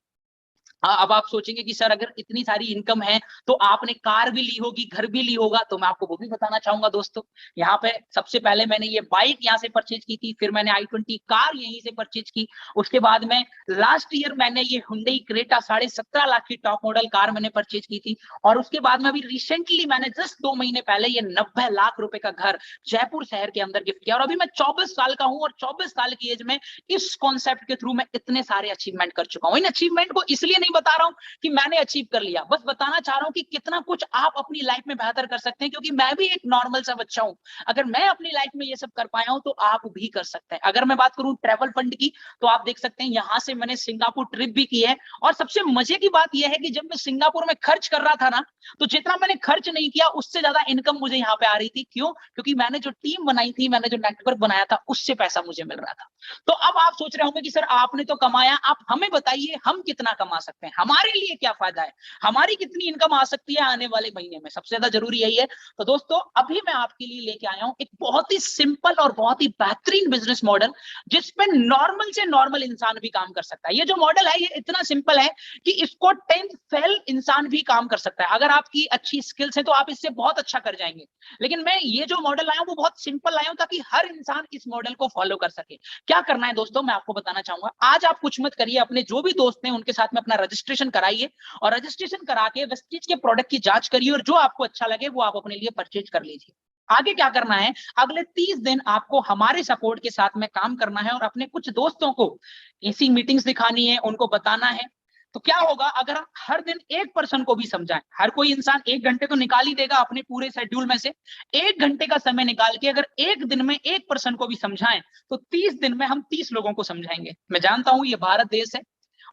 अब आप सोचेंगे कि सर अगर इतनी सारी इनकम है तो आपने कार भी ली होगी, घर भी ली होगा, तो मैं आपको वो भी बताना चाहूंगा दोस्तों। यहाँ पे सबसे पहले मैंने ये बाइक यहाँ से परचेज की थी, फिर मैंने i20 कार यहीं से परचेज की, उसके बाद में लास्ट ईयर मैंने ये हुंडई क्रेटा 17.5 लाख की टॉप मॉडल कार मैंने परचेज की थी, और उसके बाद में अभी रिसेंटली मैंने जस्ट 2 महीने पहले ये 90 लाख रुपए का घर जयपुर शहर के अंदर गिफ्ट किया। और अभी मैं 24 साल का हूँ, और 24 साल की एज में इस कॉन्सेप्ट के थ्रू मैं इतने सारे अचीवमेंट कर चुका हूँ। इन अचीवमेंट को इसलिए नहीं बता रहा हूं कि मैंने अचीव कर लिया, बस बताना चाह रहा हूं कि कितना कुछ आप अपनी लाइफ में बेहतर कर सकते हैं, क्योंकि मैं भी एक नॉर्मल सा बच्चा हूं। अगर मैं अपनी लाइफ में ये सब कर पाया हूं तो आप भी कर सकते हैं। अगर मैं बात करूं ट्रैवल फंड की, तो आप देख सकते हैं यहां से मैंने सिंगापुर ट्रिप भी की है, और सबसे मजे की बात यह है कि जब मैं सिंगापुर में खर्च कर रहा था ना, तो जितना मैंने खर्च नहीं किया उससे ज्यादा इनकम मुझे यहाँ पे आ रही थी। क्यों? क्योंकि मैंने जो टीम बनाई थी, मैंने जो नेटवर्क बनाया था, उससे पैसा मुझे मिल रहा था। तो अब आप सोच रहे होंगे कि सर आपने तो कमाया, आप हमें बताइए हम कितना कमा सकते हैं, हमारे लिए क्या फायदा है, हमारी कितनी इनकम आ सकती है आने वाले महीने में। सबसे ज्यादा जरूरी यही है। तो दोस्तों अभी मैं आपके लिए लेके आया हूं एक बहुत ही सिंपल और बहुत ही बेहतरीन बिजनेस मॉडल, जिसपे नॉर्मल से नॉर्मल इंसान भी काम कर सकता है। ये जो मॉडल है ये इतना सिंपल है कि इसको 10th फेल इंसान भी काम कर सकता है। अगर आपकी अच्छी स्किल्स है तो आप इससे बहुत अच्छा कर जाएंगे। लेकिन मैं ये जो मॉडल लाया हूं वो बहुत सिंपल लाया हूं, ताकि हर इंसान इस मॉडल को फॉलो कर सके। क्या करना है दोस्तों, मैं आपको बताना चाहूंगा। आज आप कुछ मत करिए, अपने जो भी दोस्त हैं उनके साथ में अपना रजिस्ट्रेशन कराइए, और रजिस्ट्रेशन करा के वेस्टीज के प्रोडक्ट की जांच करिए, और जो आपको अच्छा लगे वो आप अपने लिए परचेज कर लीजिए। आगे क्या करना है, अगले 30 दिन आपको हमारे सपोर्ट के साथ में काम करना है, और अपने कुछ दोस्तों को ऐसी मीटिंग्स दिखानी है, उनको बताना है। तो क्या होगा, अगर हम हर दिन एक पर्सन को भी समझाएं, हर कोई इंसान 1 घंटे तो निकाल ही देगा अपने पूरे शेड्यूल में से, 1 घंटे का समय निकाल के अगर एक दिन में एक पर्सन को भी समझाएं, तो 30 दिन में हम 30 लोगों को समझाएंगे। मैं जानता हूं ये भारत देश है,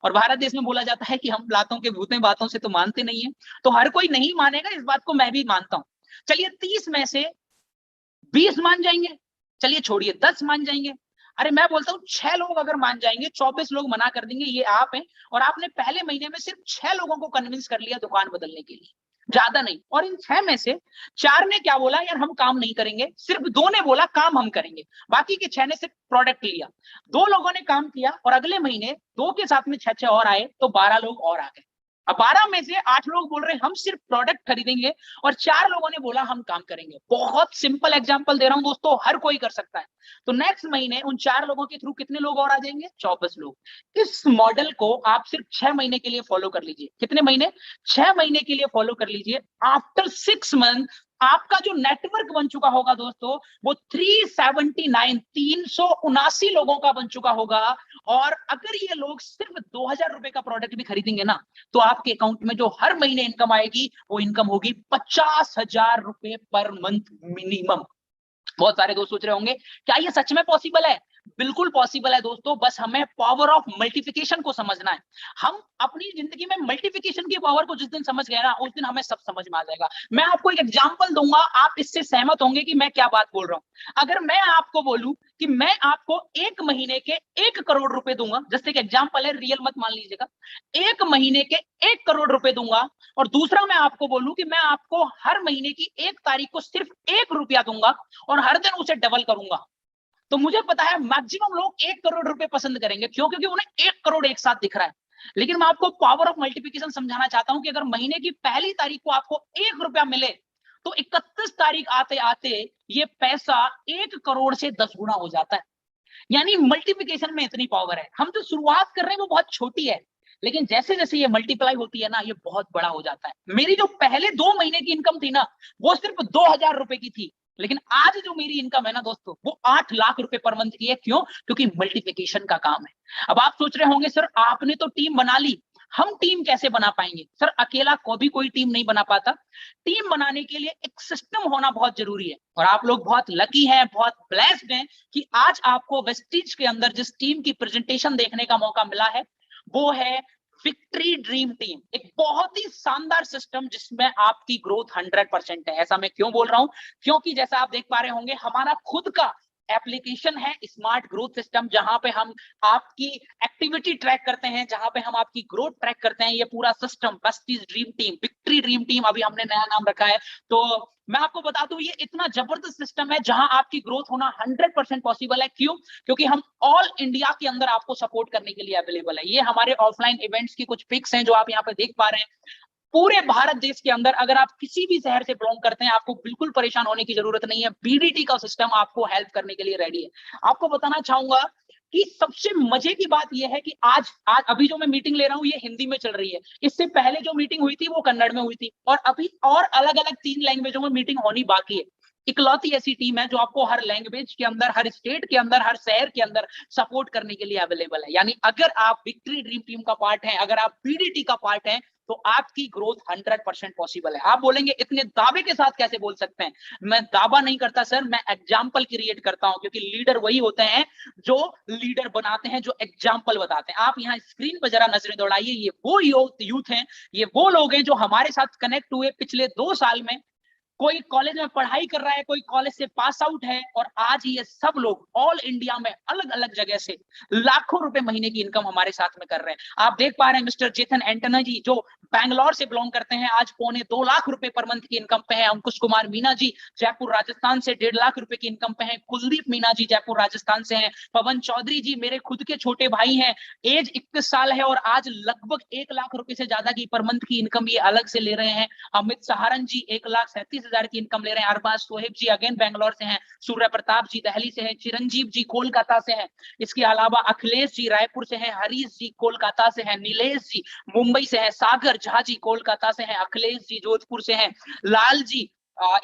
और भारत देश में बोला जाता है कि हम लातों के भूतें बातों से तो मानते नहीं है, तो हर कोई नहीं मानेगा, इस बात को मैं भी मानता हूं। चलिए 30 में से 20 मान जाएंगे, चलिए छोड़िए 10 मान जाएंगे, अरे मैं बोलता हूं 6 लोग अगर मान जाएंगे, 24 लोग मना कर देंगे, ये आप हैं, और आपने पहले महीने में सिर्फ 6 लोगों को कन्विंस कर लिया दुकान बदलने के लिए। ज्यादा नहीं। और इन 6 में से 4 ने क्या बोला, यार हम काम नहीं करेंगे, सिर्फ 2 ने बोला काम हम करेंगे, बाकी के 6 ने सिर्फ प्रोडक्ट लिया। 2 लोगों ने काम किया और अगले महीने 2 के साथ में 6 और आए, तो 12 लोग और आ गए। अब 12 में से 8 लोग बोल रहे हैं हम सिर्फ प्रोडक्ट खरीदेंगे और 4 लोगों ने बोला हम काम करेंगे। बहुत सिंपल एग्जांपल दे रहा हूं दोस्तों, हर कोई कर सकता है। तो नेक्स्ट महीने उन 4 लोगों के थ्रू कितने लोग और आ जाएंगे, 24 लोग। इस मॉडल को आप सिर्फ 6 महीने के लिए फॉलो कर लीजिए। कितने महीने, 6 महीने के लिए फॉलो कर लीजिए। आफ्टर 6 मंथ आपका जो नेटवर्क बन चुका होगा दोस्तों, वो 379 लोगों का बन चुका होगा। और अगर ये लोग सिर्फ 2000 रुपए का प्रोडक्ट भी खरीदेंगे ना, तो आपके अकाउंट में जो हर महीने इनकम आएगी, वो इनकम होगी 50,000 रुपए पर मंथ मिनिमम। बहुत सारे दोस्त सोच रहे होंगे क्या ये सच में पॉसिबल है? बिल्कुल पॉसिबल है दोस्तों, बस हमें पावर ऑफ मल्टीप्लिकेशन को समझना है। हम अपनी जिंदगी में मल्टीप्लिकेशन की पावर को जिस दिन समझ गए ना, उस दिन हमें सब समझ में आ जाएगा। मैं आपको एक एग्जांपल दूंगा, आप इससे सहमत होंगे कि मैं क्या बात बोल रहा हूं। अगर मैं आपको बोलूं कि मैं आपको 1 महीने के 1 करोड़ रुपए दूंगा, जैसे कि एग्जांपल है, रियल मत मान लीजिएगा, 1 महीने के 1 करोड़ रुपए दूंगा, और दूसरा मैं आपको बोलूं कि मैं आपको हर महीने की 1 तारीख को सिर्फ 1 रुपया दूंगा और हर दिन उसे डबल करूंगा, तो मुझे पता है मैक्सिमम लोग 1 करोड़ रुपए पसंद करेंगे। क्यों? क्योंकि उन्हें 1 करोड़ एक साथ दिख रहा है। लेकिन मैं आपको पावर ऑफ मल्टीप्लिकेशन समझाना चाहता हूं कि अगर महीने की पहली तारीख को आपको 1 रुपया मिले, तो 31 तारीख आते आते ये पैसा 1 करोड़ से 10 गुना हो जाता है। यानी मल्टीप्लिकेशन में इतनी पावर है। हम जो शुरुआत कर रहे हैं वो बहुत छोटी है, लेकिन जैसे जैसे ये मल्टीप्लाई होती है ना, ये बहुत बड़ा हो जाता है। मेरी जो पहले 2 महीने की इनकम थी ना, वो सिर्फ 2000 रुपए की थी, लेकिन आज जो मेरी इनकम है ना दोस्तों, वो 8 लाख रुपए पर मंथ की है। क्यों? क्योंकि मल्टीप्लिकेशन का काम है। अब आप सोच रहे होंगे सर आपने तो टीम बना ली, हम टीम कैसे बना पाएंगे? सर अकेला कभी कोई टीम नहीं बना पाता। टीम बनाने के लिए एक सिस्टम होना बहुत जरूरी है, और आप लोग बहुत लकी हैं, बहुत ब्लेस्ड हैं कि आज आपको वेस्टीज के अंदर जिस टीम की प्रेजेंटेशन देखने का मौका मिला है, वो है विक्ट्री ड्रीम टीम। एक बहुत ही शानदार सिस्टम जिसमें आपकी ग्रोथ 100% है। ऐसा मैं क्यों बोल रहा हूं? क्योंकि जैसा आप देख पा रहे होंगे, हमारा खुद का एप्लीकेशन है स्मार्ट ग्रोथ सिस्टम, जहां पे हम आपकी एक्टिविटी ट्रैक करते हैं, जहां पे हम आपकी ग्रोथ ट्रैक करते हैं। ये पूरा system Vestige dream team, victory dream team अभी हमने नया नाम रखा है। तो मैं आपको बता दूं, ये इतना जबरदस्त सिस्टम है जहां आपकी ग्रोथ होना 100% पॉसिबल है। क्यों? क्योंकि हम ऑल इंडिया के अंदर आपको सपोर्ट करने के लिए अवेलेबल है। ये हमारे ऑफलाइन इवेंट्स की कुछ पिक्स हैं जो आप यहाँ पे देख पा रहे हैं। पूरे भारत देश के अंदर अगर आप किसी भी शहर से बिलोंग करते हैं, आपको बिल्कुल परेशान होने की जरूरत नहीं है। बीडीटी का सिस्टम आपको हेल्प करने के लिए रेडी है। आपको बताना चाहूंगा कि सबसे मजे की बात यह है कि आज अभी जो मैं मीटिंग ले रहा हूं, ये हिंदी में चल रही है। इससे पहले जो मीटिंग हुई थी वो कन्नड़ में हुई थी, और अभी और अलग अलग 3 लैंग्वेजों में मीटिंग होनी बाकी है। इकलौती ऐसी टीम है जो आपको हर लैंग्वेज के अंदर, हर स्टेट के अंदर, हर शहर के अंदर सपोर्ट करने के लिए अवेलेबल है। यानी अगर आप विक्ट्री ड्रीम टीम का पार्ट हैं, अगर आप बीडीटी का पार्ट हैं, तो आपकी ग्रोथ 100% पॉसिबल है। आप बोलेंगे इतने दावे के साथ कैसे बोल सकते हैं? मैं दावा नहीं करता सर, मैं एग्जाम्पल क्रिएट करता हूं, क्योंकि लीडर वही होते हैं जो लीडर बनाते हैं, जो एग्जाम्पल बताते हैं। आप यहाँ स्क्रीन पर जरा नजरें दौड़ाइए, ये वो यूथ हैं, ये वो लोग हैं जो हमारे साथ कनेक्ट हुए पिछले 2 साल में। कोई कॉलेज में पढ़ाई कर रहा है, कोई कॉलेज से पास आउट है, और आज ये सब लोग ऑल इंडिया में अलग अलग जगह से लाखों रुपए महीने की इनकम हमारे साथ में कर रहे हैं। आप देख पा रहे हैं मिस्टर चेतन एंटना जी, जो बैंगलोर से बिलोंग करते हैं, आज 2.25 लाख रुपए पर मंथ की इनकम पे है। अंकुश कुमार मीना जी जयपुर राजस्थान से 1.5 लाख रुपए की इनकम पे है। कुलदीप मीना जी जयपुर राजस्थान से हैं। पवन चौधरी जी मेरे खुद के छोटे भाई हैं, एज 21 साल है, और आज लगभग 1 लाख रुपए से ज्यादा की पर मंथ की इनकम ये अलग से ले रहे हैं। अमित सहारन जी 1,37,000 की इनकम ले रहे हैं। अरबाज सोहेब जी अगेन बैंगलोर से हैं। सूर्य प्रताप जी दिल्ली से हैं। चिरंजीव जी कोलकाता से हैं। इसके अलावा अखिलेश जी रायपुर से हैं। हरीश जी कोलकाता से हैं। नीलेश जी मुंबई से हैं। सागर झा जी कोलकाता से हैं। अखिलेश जी जोधपुर से हैं। लाल जी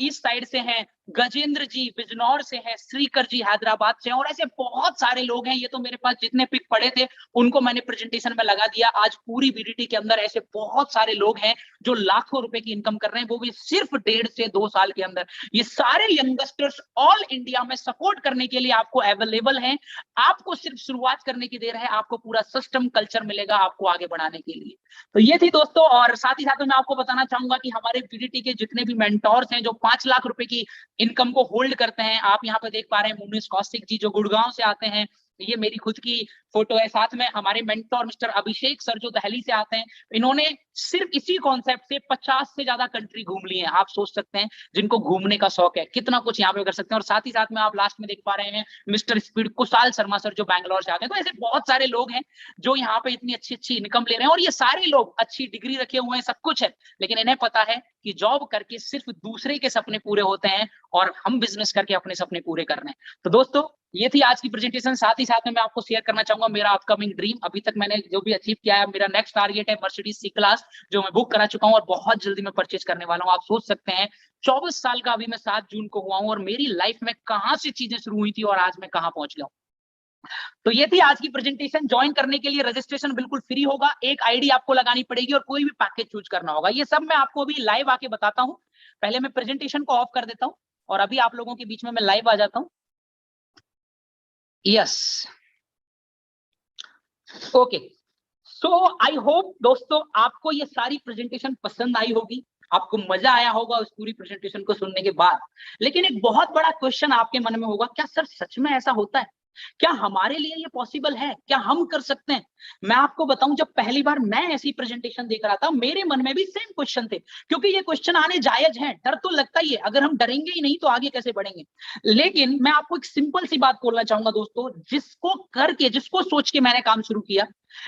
ईस्ट साइड से हैं। गजेंद्र जी बिजनौर से हैं। श्रीकर जी हैदराबाद से हैं। और ऐसे बहुत सारे लोग हैं। ये तो मेरे पास जितने पिक पड़े थे उनको मैंने प्रेजेंटेशन में लगा दिया। आज पूरी बीडीटी के अंदर ऐसे बहुत सारे लोग हैं जो लाखों रुपए की इनकम कर रहे हैं, वो भी सिर्फ 1.5 से 2 साल के अंदर। ये सारे यंगस्टर्स ऑल इंडिया में सपोर्ट करने के लिए आपको अवेलेबल हैं। आपको सिर्फ शुरुआत करने की देर है। आपको पूरा सिस्टम कल्चर मिलेगा आपको आगे बढ़ाने के लिए। तो ये थी दोस्तों, और साथ ही साथ मैं आपको बताना चाहूंगा कि हमारे बीडीटी के जितने भी मेंटोर्स हैं जो 5 लाख रुपए की इनकम को होल्ड करते हैं, आप यहाँ पे देख पा रहे हैं मुनिश कौशिक जी जो गुड़गांव से आते हैं। ये मेरी खुद की फोटो है, साथ में हमारे मेंटोर मिस्टर अभिषेक सर जो दिल्ली से आते हैं, इन्होंने सिर्फ इसी कॉन्सेप्ट से 50 से ज्यादा कंट्री घूम ली है। आप सोच सकते हैं जिनको घूमने का शौक है कितना कुछ यहाँ पे कर सकते हैं। और साथ ही साथ में आप लास्ट में देख पा रहे हैं mister speed Kushal Sharma sir जो बैंगलोर से आते हैं। तो ऐसे बहुत सारे लोग हैं जो यहाँ पे इतनी अच्छी अच्छी इनकम ले रहे हैं, और ये सारे लोग अच्छी डिग्री रखे हुए हैं, सब कुछ है, लेकिन इन्हें पता है कि जॉब करके सिर्फ दूसरे के सपने पूरे होते हैं और हम बिजनेस करके अपने सपने पूरे करने हैं। तो दोस्तों ये थी आज की प्रेजेंटेशन। साथ ही साथ में मैं आपको शेयर करना चाहूंगा मेरा अपकमिंग ड्रीम। अभी तक मैंने जो भी अचीव किया है, मेरा नेक्स्ट टारगेट है मर्सिडीज सी क्लास, जो मैं बुक करा चुका हूं और बहुत जल्दी मैं परचेज करने वाला हूं। आप सोच सकते हैं 24 साल का अभी मैं 7 जून को हुआ हूं और मेरी लाइफ में कहां से चीजें शुरू हुई थी और आज मैं कहां पहुंच गया हूं। तो ये थी आज की प्रेजेंटेशन। ज्वाइन करने के लिए रजिस्ट्रेशन बिल्कुल फ्री होगा, एक आईडी आपको लगानी पड़ेगी और कोई भी पैकेज चूज करना होगा। ये सब मैं आपको अभी लाइव आके बताता हूं। पहले मैं प्रेजेंटेशन को ऑफ कर देता हूं और अभी आप लोगों के बीच में मैं लाइव आ जाता हूं। Yes, okay. So I hope दोस्तों आपको ये सारी प्रेजेंटेशन पसंद आई होगी, आपको मजा आया होगा उस पूरी प्रेजेंटेशन को सुनने के बाद। लेकिन एक बहुत बड़ा क्वेश्चन आपके मन में होगा, क्या सर सच में ऐसा होता है? क्या हमारे लिए ये पॉसिबल है? क्या हम कर सकते हैं? मैं आपको बताऊं, जब पहली बार मैं ऐसी प्रेजेंटेशन देख रहा था मेरे मन में भी सेम क्वेश्चन थे, क्योंकि ये क्वेश्चन आने जायज हैं। डर तो लगता ही है, अगर हम डरेंगे ही नहीं तो आगे कैसे बढ़ेंगे। लेकिन मैं आपको एक सिंपल सी बात बोलना चाहूंगा दोस्तों, जिसको करके, जिसको सोच के मैंने काम शुरू किया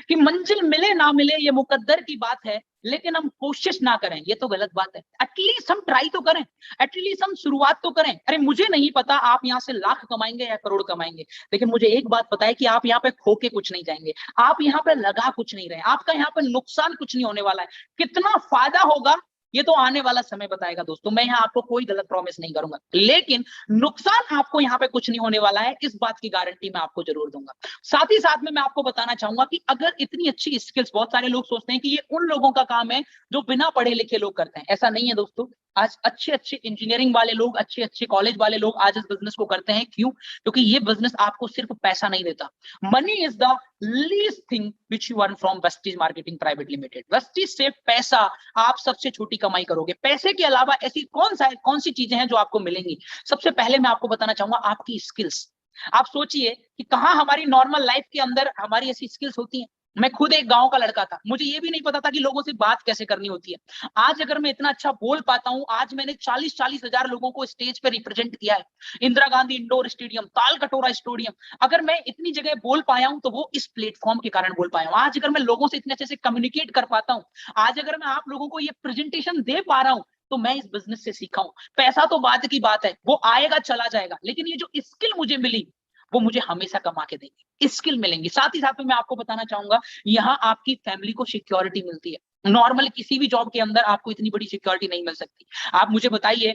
कि मंजिल मिले ना मिले ये मुकद्दर की बात है, लेकिन हम कोशिश ना करें ये तो गलत बात है। एटलीस्ट हम ट्राई तो करें, एटलीस्ट हम शुरुआत तो करें। अरे मुझे नहीं पता आप यहाँ से लाख कमाएंगे या करोड़ कमाएंगे, लेकिन मुझे एक बात पता है कि आप यहाँ पे खो के कुछ नहीं जाएंगे, आप यहाँ पे लगा कुछ नहीं रहे, आपका यहाँ पे नुकसान कुछ नहीं होने वाला है। कितना फायदा होगा ये तो आने वाला समय बताएगा दोस्तों। मैं यहाँ आपको कोई गलत प्रॉमिस नहीं करूंगा, लेकिन नुकसान आपको यहाँ पे कुछ नहीं होने वाला है, इस बात की गारंटी मैं आपको जरूर दूंगा। साथ ही साथ में मैं आपको बताना चाहूंगा कि अगर इतनी अच्छी स्किल्स, बहुत सारे लोग सोचते हैं कि ये उन लोगों का काम है जो बिना पढ़े लिखे लोग करते हैं, ऐसा नहीं है दोस्तों। आज अच्छे अच्छे इंजीनियरिंग वाले लोग, अच्छे अच्छे कॉलेज वाले लोग आज इस बिजनेस को करते हैं। क्यों? क्योंकि ये बिजनेस आपको सिर्फ पैसा नहीं देता। Money is the least thing which you earn from Vestige marketing private limited. Vestige से पैसा आप सबसे छोटी कमाई करोगे। पैसे के अलावा ऐसी कौन सी चीजें हैं जो आपको मिलेंगी? सबसे पहले मैं आपको बताना चाहूंगा आपकी स्किल्स। आप सोचिए कि कहां हमारी नॉर्मल लाइफ के अंदर हमारी ऐसी स्किल्स होती हैं। मैं खुद एक गांव का लड़का था, मुझे ये भी नहीं पता था कि लोगों से बात कैसे करनी होती है। आज अगर मैं इतना अच्छा बोल पाता हूं, आज मैंने 40-40 हजार लोगों को स्टेज पे रिप्रेजेंट किया है, इंदिरा गांधी इंडोर स्टेडियम, ताल कटोरा स्टेडियम। अगर मैं इतनी जगह बोल पाया हूं तो वो इस प्लेटफॉर्म के कारण बोल पाया हूं। आज अगर मैं लोगों से इतने अच्छे से कम्युनिकेट कर पाता हूं, आज अगर मैं आप लोगों को ये प्रेजेंटेशन दे पा रहा हूं, तो मैं इस बिजनेस से सीखा हूं। पैसा तो बाद की बात है, वो आएगा चला जाएगा, लेकिन ये जो स्किल मुझे मिली वो मुझे हमेशा कमा के देंगे, स्किल मिलेंगी। साथ ही साथ में मैं आपको बताना चाहूंगा, यहाँ आपकी फैमिली को सिक्योरिटी मिलती है। नॉर्मल किसी भी जॉब के अंदर आपको इतनी बड़ी सिक्योरिटी नहीं मिल सकती। आप मुझे बताइए,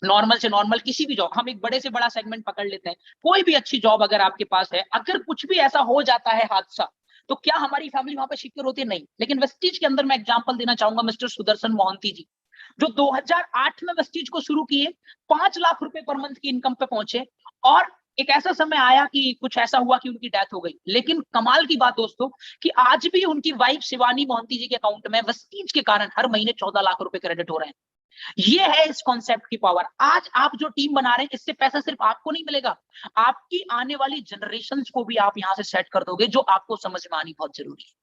नॉर्मल से नॉर्मल किसी भी जॉब, हम एक बड़े से बड़ा सेगमेंट पकड़ लेते हैं, कोई भी अच्छी जॉब अगर आपके पास है, अगर कुछ भी ऐसा हो जाता है हादसा, तो क्या हमारी फैमिली वहां पर सिक्योर होती है? नहीं। लेकिन वेस्टीज के अंदर मैं एग्जांपल देना चाहूंगा मिस्टर सुदर्शन मोहंती जी, जो 2008 में वेस्टीज को शुरू किए, 5 लाख रुपए पर मंथ की इनकम पे पहुंचे, और एक ऐसा समय आया कि कुछ ऐसा हुआ कि उनकी डेथ हो गई। लेकिन कमाल की बात दोस्तों कि आज भी उनकी वाइफ शिवानी मोहंती जी के अकाउंट में वेस्टीज के कारण हर महीने 14 लाख रुपए क्रेडिट हो रहे हैं। ये है इस कॉन्सेप्ट की पावर। आज आप जो टीम बना रहे हैं, इससे पैसा सिर्फ आपको नहीं मिलेगा, आपकी आने वाली जनरेशंस को भी आप यहां से सेट कर दोगे, जो आपको समझ में आनी बहुत जरूरी है।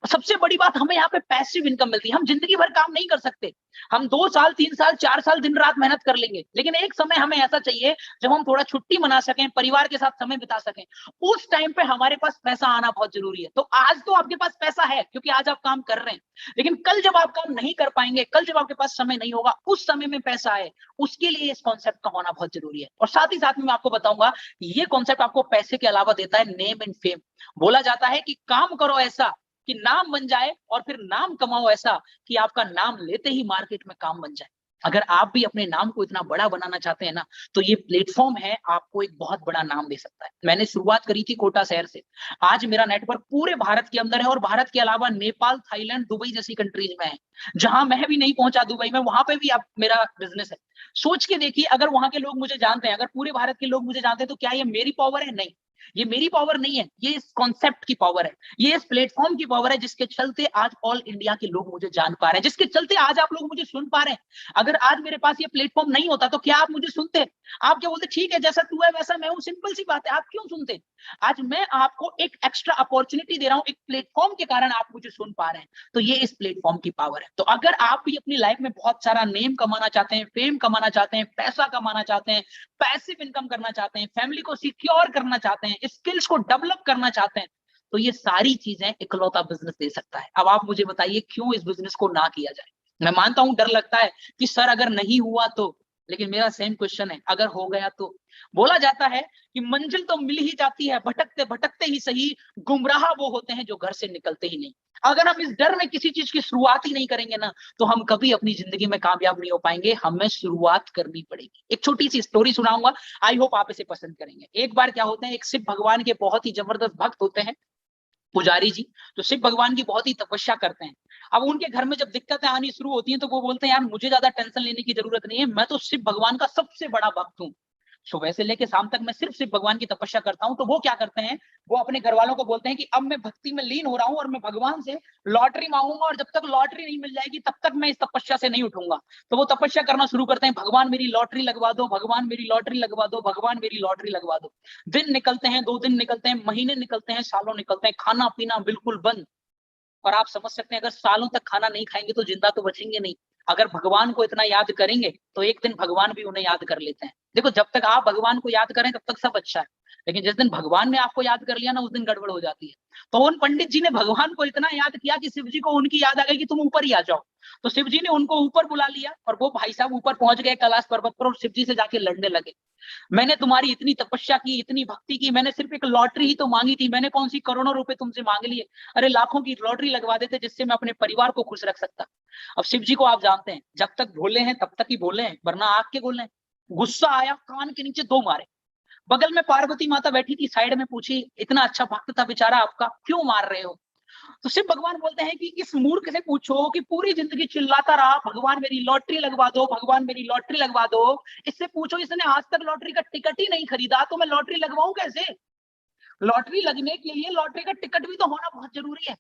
सबसे बड़ी बात, हमें यहाँ पे पैसिव इनकम मिलती है। हम जिंदगी भर काम नहीं कर सकते, हम 2 साल 3 साल 4 साल दिन रात मेहनत कर लेंगे, लेकिन एक समय हमें ऐसा चाहिए जब हम थोड़ा छुट्टी मना सकें, परिवार के साथ समय बिता सकें। उस टाइम पे हमारे पास पैसा आना बहुत जरूरी है। तो आज तो आपके पास पैसा है क्योंकि आज आप काम कर रहे हैं, लेकिन कल जब आप काम नहीं कर पाएंगे, कल जब आपके पास समय नहीं होगा, उस समय में पैसा आए, उसके लिए इस कॉन्सेप्ट का होना बहुत जरूरी है। और साथ ही साथ में मैं आपको बताऊंगा, ये कॉन्सेप्ट आपको पैसे के अलावा देता है नेम एंड फेम। बोला जाता है कि काम करो ऐसा कि नाम बन जाए, और फिर नाम कमाओ ऐसा कि आपका नाम लेते ही मार्केट में काम बन जाए। अगर आप भी अपने नाम को इतना बड़ा बनाना चाहते हैं ना, तो ये प्लेटफॉर्म है, आपको एक बहुत बड़ा नाम दे सकता है। मैंने शुरुआत करी थी कोटा शहर से, आज मेरा नेटवर्क पूरे भारत के अंदर है, और भारत के अलावा नेपाल, थाईलैंड, दुबई जैसी कंट्रीज में है। जहां मैं भी नहीं पहुंचा दुबई में, वहां पे भी अब मेरा बिजनेस है। सोच के देखिए, अगर वहां के लोग मुझे जानते हैं, अगर पूरे भारत के लोग मुझे जानते हैं, तो क्या ये मेरी पावर है? नहीं। ये मेरी पावर नहीं है, ये इस कॉन्सेप्ट की पावर है, ये इस प्लेटफॉर्म की पावर है, जिसके चलते आज ऑल इंडिया के लोग मुझे जान पा रहे हैं, जिसके चलते आज आप लोग मुझे सुन पा रहे हैं। अगर आज मेरे पास ये प्लेटफॉर्म नहीं होता तो क्या आप मुझे सुनते? आप क्या बोलते, ठीक है जैसा तू है वैसा मैं हूं, सिंपल सी बात है, आप क्यों सुनते? आज मैं आपको एक एक्स्ट्रा अपॉर्चुनिटी दे रहा हूं, एक प्लेटफॉर्म के कारण आप मुझे सुन पा रहे हैं, तो ये इस प्लेटफॉर्म की पावर है। तो अगर आप भी अपनी लाइफ में बहुत सारा नेम कमाना चाहते हैं, फेम कमाना चाहते हैं, पैसा कमाना चाहते हैं, पैसिव इनकम करना चाहते हैं, फैमिली को सिक्योर करना चाहते हैं, स्किल्स को डेवलप करना चाहते हैं, तो ये सारी चीजें इकलौता बिजनेस दे सकता है। अब आप मुझे बताइए क्यों इस बिजनेस को ना किया जाए? मैं मानता हूं डर लगता है कि सर अगर नहीं हुआ तो, लेकिन मेरा सेम क्वेश्चन है, अगर हो गया तो? बोला जाता है कि मंजिल तो मिल ही जाती है, भटकते भटकते ही सही, गुमराह वो होते हैं जो घर से निकलते ही नहीं। अगर हम इस डर में किसी चीज की शुरुआत ही नहीं करेंगे ना, तो हम कभी अपनी जिंदगी में कामयाब नहीं हो पाएंगे, हमें शुरुआत करनी पड़ेगी। एक छोटी सी स्टोरी सुनाऊंगा, आई होप आप इसे पसंद करेंगे। एक बार क्या होता है, एक शिव भगवान के बहुत ही जबरदस्त भक्त होते हैं, पुजारी जी, तो शिव भगवान की बहुत ही तपस्या करते हैं। अब उनके घर में जब दिक्कतें आनी शुरू होती हैं तो वो बोलते हैं यार मुझे ज्यादा टेंशन लेने की जरूरत नहीं है, मैं तो शिव भगवान का सबसे बड़ा भक्त हूँ, सुबह से लेके शाम तक मैं सिर्फ शिव भगवान की तपस्या करता हूं। तो वो क्या करते हैं, वो अपने घर वालों को बोलते हैं कि अब मैं भक्ति में लीन हो रहा हूं और मैं भगवान से लॉटरी मांगूंगा, और जब तक लॉटरी नहीं मिल जाएगी तब तक मैं इस तपस्या से नहीं उठूंगा। तो वो तपस्या करना शुरू करते हैं, भगवान मेरी लॉटरी लगवा दो, भगवान मेरी लॉटरी लगवा दो, भगवान मेरी लॉटरी लगवा दो। दिन निकलते हैं, 2 दिन निकलते हैं, महीने निकलते हैं, सालों निकलते हैं, खाना पीना बिल्कुल बंद। और आप समझ सकते हैं अगर सालों तक खाना नहीं खाएंगे तो जिंदा तो बचेंगे नहीं। अगर भगवान को इतना याद करेंगे तो एक दिन भगवान भी उन्हें याद कर लेते हैं। देखो जब तक आप भगवान को याद करें तब तक सब अच्छा है, लेकिन जिस दिन भगवान ने आपको याद कर लिया ना, उस दिन गड़बड़ हो जाती है। तो उन पंडित जी ने भगवान को इतना याद किया कि शिव जी को उनकी याद आ गई कि तुम ऊपर ही आ जाओ। तो शिव जी ने उनको ऊपर बुला लिया और वो भाई साहब ऊपर पहुंच गए कैलाश पर्वत पर, और शिव जी से जाके लड़ने लगे। मैंने तुम्हारी इतनी तपस्या की, इतनी भक्ति की, मैंने सिर्फ एक लॉटरी ही तो मांगी थी, मैंने कौन सी करोड़ों रुपए तुमसे मांग लिए? अरे लाखों की लॉटरी लगवा देते जिससे मैं अपने परिवार को खुश रख सकता। अब शिव जी को आप जानते हैं, जब तक भोले हैं तब तक ही भोले हैं, वरना आग के गोले हैं। गुस्सा आया, कान के नीचे 2 मारे। बगल में पार्वती माता बैठी थी, साइड में पूछी, इतना अच्छा भक्त था बेचारा आपका, क्यों मार रहे हो? तो शिव भगवान बोलते हैं कि इस मूर्ख से पूछो कि पूरी जिंदगी चिल्लाता रहा भगवान मेरी लॉटरी लगवा दो, भगवान मेरी लॉटरी लगवा दो, इससे पूछो इसने आज तक लॉटरी का टिकट ही नहीं खरीदा, तो मैं लॉटरी लगवाऊं कैसे? लॉटरी लगने के लिए लॉटरी का टिकट भी तो होना बहुत जरूरी है।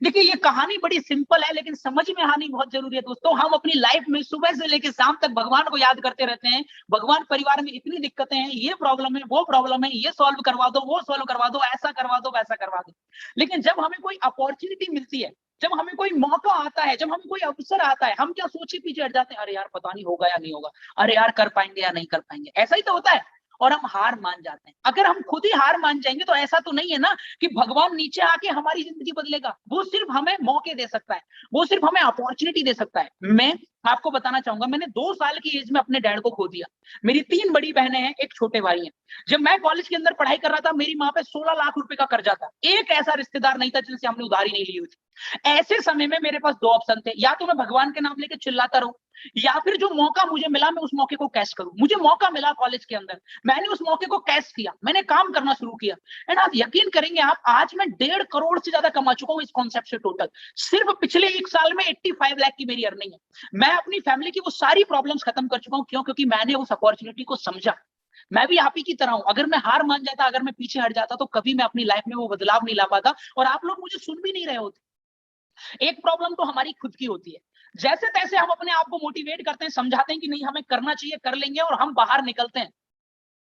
देखिए ये कहानी बड़ी सिंपल है, लेकिन समझ में आनी बहुत जरूरी है दोस्तों। हम अपनी लाइफ में सुबह से लेकर शाम तक भगवान को याद करते रहते हैं, भगवान परिवार में इतनी दिक्कतें हैं, ये प्रॉब्लम है, वो प्रॉब्लम है, ये सॉल्व करवा दो, वो सॉल्व करवा दो, ऐसा करवा दो, वैसा करवा दो। लेकिन जब हमें कोई अपॉर्चुनिटी मिलती है, जब हमें कोई मौका आता है, जब हमें कोई अवसर आता है, हम क्या सोचे पीछे हट जाते हैं, अरे यार पता नहीं होगा या नहीं होगा, अरे यार कर पाएंगे या नहीं कर पाएंगे, ऐसा ही तो होता है। और हम हार मान जाते हैं। अगर हम खुद ही हार मान जाएंगे तो ऐसा तो नहीं है ना कि भगवान नीचे आके हमारी जिंदगी बदलेगा। वो सिर्फ हमें मौके दे सकता है, वो सिर्फ हमें अपॉर्चुनिटी दे सकता है। मैं आपको बताना चाहूंगा, मैंने 2 साल की एज में अपने डैड को खो दिया। मेरी 3 बड़ी बहनें हैं, एक छोटे भाई हैं। जब मैं कॉलेज के अंदर पढ़ाई कर रहा था, मेरी माँ पे 16 लाख रुपए का कर्जा था। एक ऐसा रिश्तेदार नहीं था जिनसे हमने उधारी नहीं ली हुई थी। ऐसे समय में मेरे पास 2 ऑप्शन थे, या तो मैं भगवान के नाम लेके चिल्लाता रहूं, या फिर जो मौका मुझे मिला मैं उस मौके को कैश करूं। मुझे मौका मिला कॉलेज के अंदर, मैंने उस मौके को कैश किया, मैंने काम करना शुरू किया। एंड आप यकीन करेंगे, आप आज मैं 1.5 करोड़ से ज्यादा कमा चुका हूं इस कॉन्सेप्ट से टोटल। सिर्फ पिछले 1 साल में 85 लाख की मेरी अर्निंग है। मैं अपनी फैमिली की वो सारी प्रॉब्लम्स खत्म कर चुका हूं। क्यों? क्योंकि मैंने उस अपॉर्चुनिटी को समझा। मैं भी आप ही की तरह हूं। अगर मैं हार मान जाता, अगर मैं पीछे हट जाता, तो कभी मैं अपनी लाइफ में वो बदलाव नहीं ला पाता, और आप लोग मुझे सुन भी नहीं रहे होते। एक प्रॉब्लम तो हमारी खुद की होती है। जैसे तैसे हम अपने आप को मोटिवेट करते हैं, समझाते हैं कि नहीं हमें करना चाहिए, कर लेंगे, और हम बाहर निकलते हैं।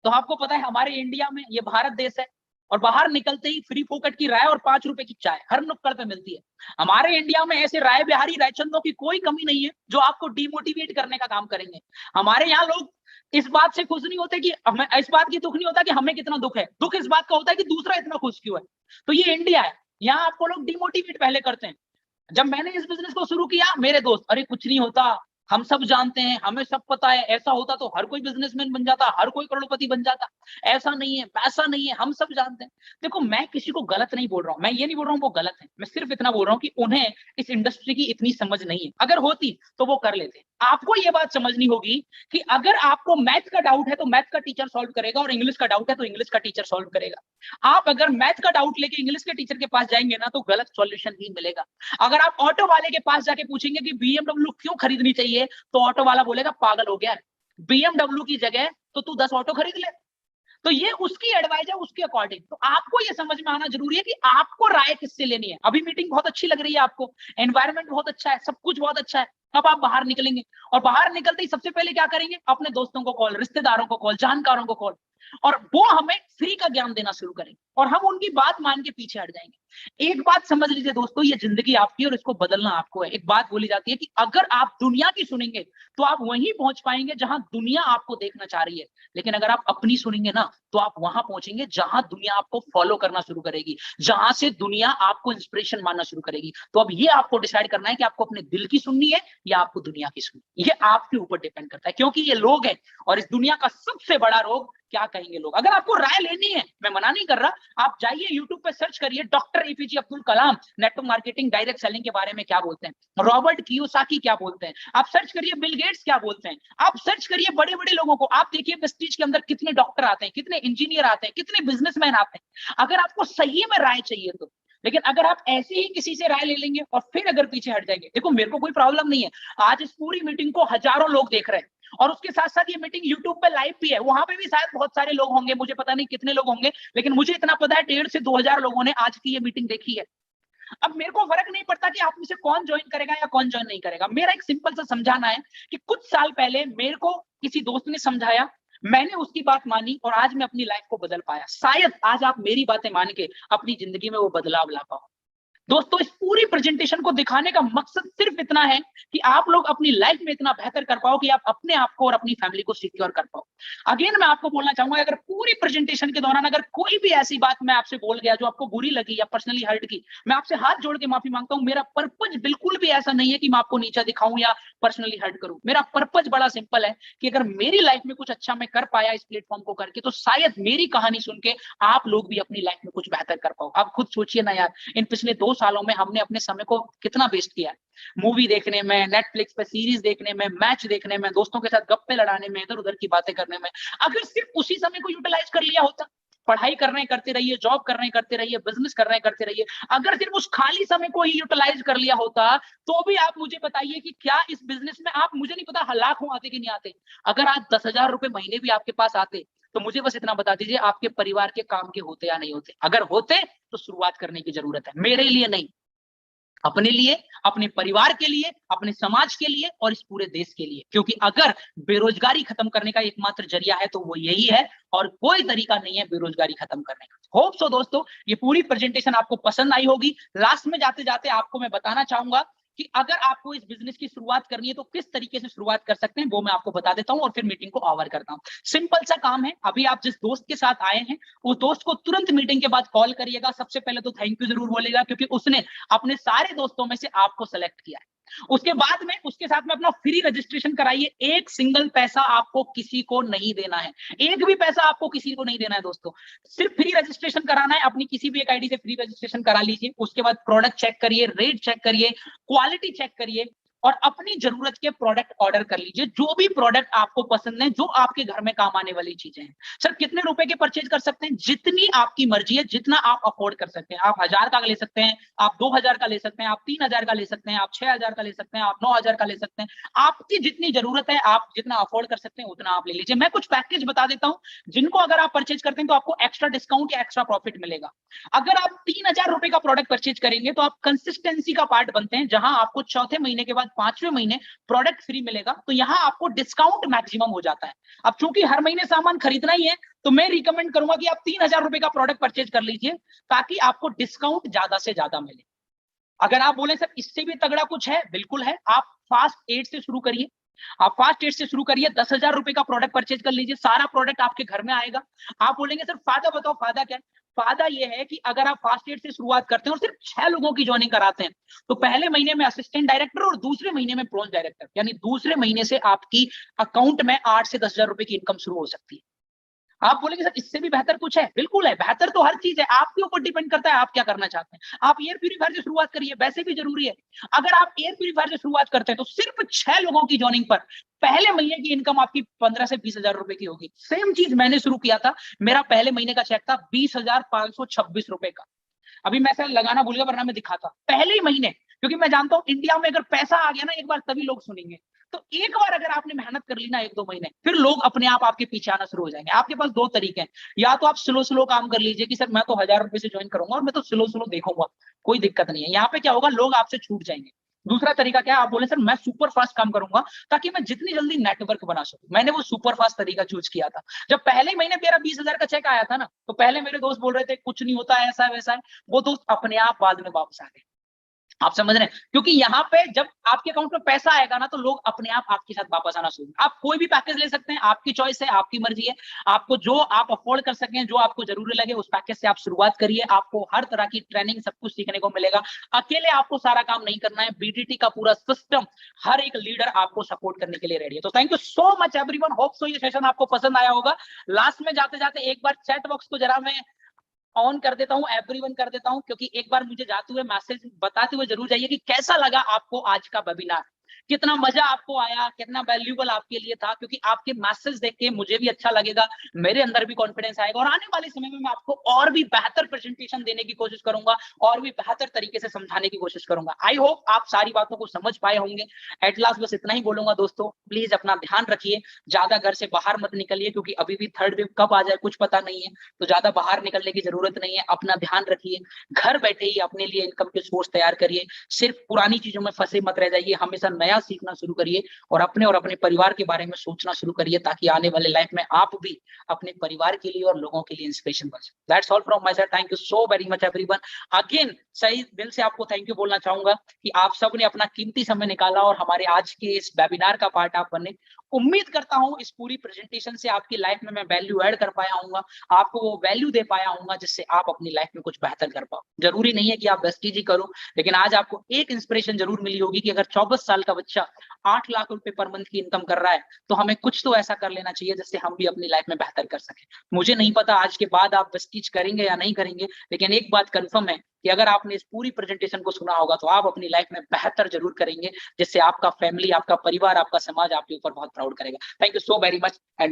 तो आपको पता है हमारे इंडिया में, ये भारत देश है, और बाहर निकलते ही फ्री फोकट की राय और 5 रुपए की चाय हर नुक्कड़ पे मिलती है। हमारे इंडिया में ऐसे राय बिहारी रायचंदों की कोई कमी नहीं है जो आपको डिमोटिवेट करने का काम करेंगे। हमारे यहाँ लोग इस बात से खुश नहीं होते कि हमें, इस बात की दुख नहीं होता कि हमें कितना दुख है, दुख इस बात का होता है कि दूसरा इतना खुश क्यों है। तो ये इंडिया है, यहाँ आपको लोग डिमोटिवेट पहले करते हैं। जब मैंने इस बिजनेस को शुरू किया, मेरे दोस्त, अरे कुछ नहीं होता, हम सब जानते हैं, हमें सब पता है, ऐसा होता तो हर कोई बिजनेसमैन बन जाता, हर कोई करोड़पति बन जाता, ऐसा नहीं है, पैसा नहीं है, हम सब जानते हैं। देखो मैं किसी को गलत नहीं बोल रहा हूं, मैं ये नहीं बोल रहा हूं वो गलत है, मैं सिर्फ इतना बोल रहा हूं कि उन्हें इस इंडस्ट्री की इतनी समझ नहीं है। अगर होती तो वो कर लेते। आपको ये बात समझनी होगी कि अगर आपको मैथ का डाउट है तो मैथ का टीचर सॉल्व करेगा, और इंग्लिश का डाउट है तो इंग्लिश का टीचर सॉल्व करेगा। आप अगर मैथ का डाउट लेके इंग्लिश के टीचर के पास जाएंगे ना, तो गलत सॉल्यूशन ही मिलेगा। अगर आप ऑटो वाले के पास जाके पूछेंगे कि BMW क्यों खरीदनी चाहिए, तो ऑटो वाला बोलेगा पागल हो गया, BMW की जगह तो तू 10 ऑटो खरीद ले। तो ये उसकी एडवाइस है, उसके अकॉर्डिंग। तो आपको ये समझ में आना जरूरी है कि आपको राय किससे लेनी है। अभी मीटिंग बहुत अच्छी लग रही है आपको, एनवायरनमेंट बहुत अच्छा है, सब कुछ बहुत अच्छा है, अब आप बाहर निकलेंगे और बाहर निकलते ही सबसे पहले क्या करेंगे, अपने दोस्तों को कॉल, रिश्तेदारों को कॉल, जानकारों को कॉल, और वो हमें फ्री का ज्ञान देना शुरू करेंगे और हम उनकी बात मान के पीछे हट जाएंगे। एक बात समझ लीजिए दोस्तों, ये जिंदगी आपकी और इसको बदलना आपको है। एक बात बोली जाती है कि अगर आप दुनिया की सुनेंगे तो आप वहीं पहुंच पाएंगे जहां दुनिया आपको देखना चाह रही है, लेकिन अगर आप अपनी सुनेंगे ना तो आप वहां पहुंचेंगे जहां दुनिया आपको फॉलो करना शुरू करेगी, जहां से दुनिया आपको इंस्पिरेशन मानना शुरू करेगी। तो अब ये आपको डिसाइड करना है कि आपको अपने दिल की सुननी है या आपको दुनिया की सुननी है। ये आपके ऊपर डिपेंड करता है, क्योंकि ये लोग हैं और इस दुनिया का सबसे बड़ा रोग क्या कहेंगे लोग। अगर आपको राय लेनी है, मैं मना नहीं कर रहा, आप जाइए यूट्यूब पे सर्च करिए doctor APJ Abdul Kalam network marketing direct selling के बारे में क्या बोलते हैं, रॉबर्ट कियोसाकी क्या बोलते हैं, आप सर्च करिए बिल गेट्स क्या बोलते हैं, आप सर्च करिए बड़े बड़े लोगों को, आप देखिए प्रेस्टीज के अंदर कितने डॉक्टर आते हैं, कितने इंजीनियर आते हैं, कितने बिजनेसमैन आते हैं। अगर आपको सही में राय चाहिए तो, लेकिन अगर आप ऐसे ही किसी से राय ले लेंगे और फिर अगर पीछे हट जाएंगे, देखो मेरे को कोई प्रॉब्लम नहीं है, आज इस पूरी मीटिंग को हजारों लोग देख रहे हैं और उसके साथ साथ ये मीटिंग यूट्यूब पे लाइव भी है, वहां पे भी शायद बहुत सारे लोग होंगे, मुझे पता नहीं कितने लोग होंगे, लेकिन मुझे इतना पता है 1,500 से 2,000 लोगों ने आज की ये मीटिंग देखी है। अब मेरे को फर्क नहीं पड़ता कि आप में से कौन ज्वाइन करेगा या कौन ज्वाइन नहीं करेगा, मेरा एक सिंपल सा समझाना है कि कुछ साल पहले मेरे को किसी दोस्त ने समझाया, मैंने उसकी बात मानी और आज मैं अपनी लाइफ को बदल पाया। शायद आज आप मेरी बातें मान के अपनी जिंदगी में वो बदलाव ला पाओ। दोस्तों इस पूरी प्रेजेंटेशन को दिखाने का मकसद सिर्फ इतना है कि आप लोग अपनी लाइफ में इतना बेहतर कर पाओ कि आप अपने आप को और अपनी फैमिली को सिक्योर कर पाओ। अगेन मैं आपको बोलना चाहूंगा, अगर पूरी प्रेजेंटेशन के दौरान अगर कोई भी ऐसी बात मैं आपसे बोल गया जो आपको बुरी लगी या पर्सनली हर्ट की, मैं आपसे हाथ जोड़ के माफी मांगता हूं। मेरा पर्पज बिल्कुल भी ऐसा नहीं है कि मैं आपको नीचा दिखाऊं या पर्सनली हर्ट करूं। मेरा पर्पज बड़ा सिंपल है कि अगर मेरी लाइफ में कुछ अच्छा मैं कर पाया इस प्लेटफॉर्म को करके, तो शायद मेरी कहानी सुन के आप लोग भी अपनी लाइफ में कुछ बेहतर कर पाओ। आप खुद सोचिए ना यार, इन पिछले 2 सालों में हमने अपने समय को कितना वेस्ट किया है, मूवी देखने में, नेटफ्लिक्स पे सीरीज देखने में, मैच देखने में, दोस्तों के साथ गप्पे लड़ाने में, इधर उधर की बातें करने में। अगर सिर्फ उसी समय को यूटिलाइज कर लिया होता, पढ़ाई कर रहे करते रहिए, जॉब कर रहे करते रहिए, बिजनेस कर रहे करते रहिए, अगर सिर्फ उस खाली समय को ही यूटिलाइज कर लिया होता, तो भी आप मुझे बताइए कि क्या इस बिजनेस में आप, मुझे नहीं पता लाखों आते कि नहीं आते, अगर आज 10,000 रुपए महीने भी आपके पास आते, तो मुझे बस इतना बता दीजिए आपके परिवार के काम के होते या नहीं होते। अगर होते तो शुरुआत करने की जरूरत है, मेरे लिए नहीं, अपने लिए, अपने परिवार के लिए, अपने समाज के लिए और इस पूरे देश के लिए। क्योंकि अगर बेरोजगारी खत्म करने का एकमात्र जरिया है तो वो यही है और कोई तरीका नहीं है बेरोजगारी खत्म करने का। होप सो दोस्तों ये पूरी प्रेजेंटेशन आपको पसंद आई होगी। लास्ट में जाते जाते आपको मैं बताना चाहूंगा कि अगर आपको इस बिजनेस की शुरुआत करनी है तो किस तरीके से शुरुआत कर सकते हैं, वो मैं आपको बता देता हूं और फिर मीटिंग को ओवर करता हूं। सिंपल सा काम है, अभी आप जिस दोस्त के साथ आए हैं उस दोस्त को तुरंत मीटिंग के बाद कॉल करिएगा। सबसे पहले तो थैंक यू जरूर बोलेगा क्योंकि उसने अपने सारे दोस्तों में से आपको सेलेक्ट किया है। उसके बाद में उसके साथ में अपना फ्री रजिस्ट्रेशन कराइए। एक सिंगल पैसा आपको किसी को नहीं देना है, एक भी पैसा आपको किसी को नहीं देना है दोस्तों, सिर्फ फ्री रजिस्ट्रेशन कराना है। अपनी किसी भी एक आईडी से फ्री रजिस्ट्रेशन करा लीजिए। उसके बाद प्रोडक्ट चेक करिए, रेट चेक करिए, क्वालिटी चेक करिए और अपनी जरूरत के प्रोडक्ट ऑर्डर कर लीजिए। जो भी प्रोडक्ट आपको पसंद है, जो आपके घर में काम आने वाली चीजें हैं। सर कितने रुपए के परचेज कर सकते हैं? जितनी आपकी मर्जी है, जितना आप अफोर्ड कर सकते हैं। आप 1,000 का ले सकते हैं, आप 2,000 का ले सकते हैं, आप 3,000 का ले सकते हैं, आप 6,000 का ले सकते हैं, आप 9,000 का ले सकते हैं। आपकी जितनी जरूरत है, आप जितना अफोर्ड कर सकते हैं उतना आप ले लीजिए। मैं कुछ पैकेज बता देता हूं जिनको अगर आप परचेज करते हैं तो आपको एक्स्ट्रा डिस्काउंट या एक्स्ट्रा प्रॉफिट मिलेगा। अगर आप 3,000 रुपए का प्रोडक्ट परचेज करेंगे तो आप कंसिस्टेंसी का पार्ट बनते हैं, जहां आपको चौथे महीने के बाद 5वें महीने प्रोडक्ट फ्री मिलेगा। तो यहां आपको डिस्काउंट मैक्सिमम हो जाता है। अब चूंकि हर महीने सामान खरीदना ही है तो मैं रिकमेंड करूंगा कि आप 3,000 रुपए का प्रोडक्ट परचेज कर लीजिए ताकि आपको डिस्काउंट ज्यादा से ज्यादा मिले। अगर आप बोले सर इससे भी तगड़ा कुछ है, बिल्कुल है। आप फास्ट एड से शुरू करिए। आप फास्ट एड से शुरू करिए, 10,000 रुपए का प्रोडक्ट परचेज कर लीजिए, सारा प्रोडक्ट आपके घर में आएगा। आप बोलेंगे सर फायदा बताओ, फायदा क्या है? फायदा यह है कि अगर आप फास्ट एड से शुरुआत करते हैं और सिर्फ 6 लोगों की ज्वाइनिंग कराते हैं तो पहले महीने में असिस्टेंट डायरेक्टर और दूसरे महीने में ब्रोंज डायरेक्टर, यानी दूसरे महीने से आपकी अकाउंट में 8 से 10,000 रुपए की इनकम शुरू हो सकती है। आप बोलेंगे सर इससे भी बेहतर कुछ है? बिल्कुल है, बेहतर तो हर चीज है, आपके ऊपर डिपेंड करता है आप क्या करना चाहते हैं। आप एयर प्यूरीफायर से शुरुआत करिए, वैसे भी जरूरी है। अगर आप एयर प्यूरीफायर से शुरुआत करते हैं तो सिर्फ 6 लोगों की ज्वाइनिंग पर पहले महीने की इनकम आपकी 15 से 20,000 रुपए की होगी। सेम चीज मैंने शुरू किया था, मेरा पहले महीने का चेक था 20,526 रुपए का। अभी मैं सर लगाना भूल गया वरना मैं दिखाता। पहले ही महीने क्योंकि मैं जानता हूं इंडिया में अगर पैसा आ गया ना एक बार तभी लोग सुनेंगे। तो एक बार अगर आपने मेहनत कर ली ना 1-2 महीने, फिर लोग अपने आप आपके पीछे आना शुरू हो जाएंगे। आपके पास 2 तरीके हैं, या तो आप स्लो स्लो काम कर लीजिए कि सर मैं तो 1000 रुपए से ज्वाइन करूंगा और मैं तो स्लो स्लो देखूंगा, कोई दिक्कत नहीं है। यहाँ पे क्या होगा, लोग आपसे छूट जाएंगे। दूसरा तरीका क्या है, आप बोले सर मैं सुपर फास्ट काम करूंगा ताकि मैं जितनी जल्दी नेटवर्क बना सकूं। मैंने वो सुपर फास्ट तरीका चूज किया था। जब पहले महीने मेरा 20,000 का चेक आया था ना, तो पहले मेरे दोस्त बोल रहे थे कुछ नहीं होता है, ऐसा है वैसा है। वो दोस्त अपने आप बाद में वापस आ गए। आप समझ रहे हैं, क्योंकि यहाँ पे जब आपके अकाउंट में पैसा आएगा ना, तो लोग अपने आप आपके साथ वापस आना शुरू। आप कोई भी पैकेज ले सकते हैं, आपकी चॉइस है, आपकी मर्जी है। आपको जो आप अफोर्ड कर सकें, जो आपको जरूरी लगे, उस पैकेज से आप शुरुआत करिए। आपको हर तरह की ट्रेनिंग, सब कुछ सीखने को मिलेगा। अकेले आपको सारा काम नहीं करना है। बीटीटी का पूरा सिस्टम, हर एक लीडर आपको सपोर्ट करने के लिए रेडी है। तो thank you so much everyone, hope so ये सेशन आपको पसंद आया होगा। लास्ट में जाते जाते एक बार चैट बॉक्स को जरा मैं ऑन कर देता हूं, एवरीवन कर देता हूं, क्योंकि एक बार मुझे जाते हुए मैसेज बताते हुए जरूर जाइए कि कैसा लगा आपको आज का वेबिनार, कितना मजा आपको आया, कितना वैल्यूएबल आपके लिए था। क्योंकि आपके मैसेज देख के मुझे भी अच्छा लगेगा, मेरे अंदर भी कॉन्फिडेंस आएगा और आने वाले समय में मैं आपको और भी बेहतर प्रेजेंटेशन देने की कोशिश करूंगा और भी बेहतर तरीके से समझाने की कोशिश करूंगा। आई होप आप सारी बातों को समझ पाए होंगे। एट लास्ट बस इतना ही बोलूंगा दोस्तों, प्लीज अपना ध्यान रखिए, ज्यादा घर से बाहर मत निकलिए, क्योंकि अभी भी थर्ड वेव कब आ जाए कुछ पता नहीं है। तो ज्यादा बाहर निकलने की जरूरत नहीं है। अपना ध्यान रखिए, घर बैठे ही अपने लिए इनकम के सोर्स तैयार करिए। सिर्फ पुरानी चीजों में फंसे मत रह जाइए, हमेशा नया सीखना शुरू करिए और अपने परिवार के बारे में सोचना शुरू करिए, ताकि आने वाले लाइफ में आप भी अपने परिवार के लिए और लोगों के लिए इंस्पिरेशन बन सके। That's all from my side. Thank you so very much everyone. Again सही दिल से आपको थैंक यू बोलना चाहूंगा कि आप सब ने अपना कीमती समय निकाला और हमारे आज के इस वेबिनार का पार्ट आप बने। उम्मीद करता हूं इस पूरी प्रेजेंटेशन से आपकी लाइफ में मैं वैल्यू ऐड कर पाया हूंगा, आपको वो वैल्यू दे पाया हूंगा जिससे आप अपनी लाइफ में कुछ बेहतर कर पाओ। जरूरी नहीं है कि आप वेस्टीज ही करो, लेकिन आज आपको एक इंस्पिरेशन जरूर मिली होगी कि अगर 24 साल का बच्चा 8 लाख रुपए पर मंथ की इनकम कर रहा है, तो हमें कुछ तो ऐसा कर लेना चाहिए जिससे हम भी अपनी लाइफ में बेहतर कर सके। मुझे नहीं पता आज के बाद आप वेस्टीज करेंगे या नहीं करेंगे, लेकिन एक बात कंफर्म है कि अगर आपने इस पूरी प्रेजेंटेशन को सुना होगा तो आप अपनी लाइफ में बेहतर जरूर करेंगे, जिससे आपका फैमिली, आपका परिवार, आपका समाज आपके ऊपर बहुत प्राउड करेगा। Thank you so very much and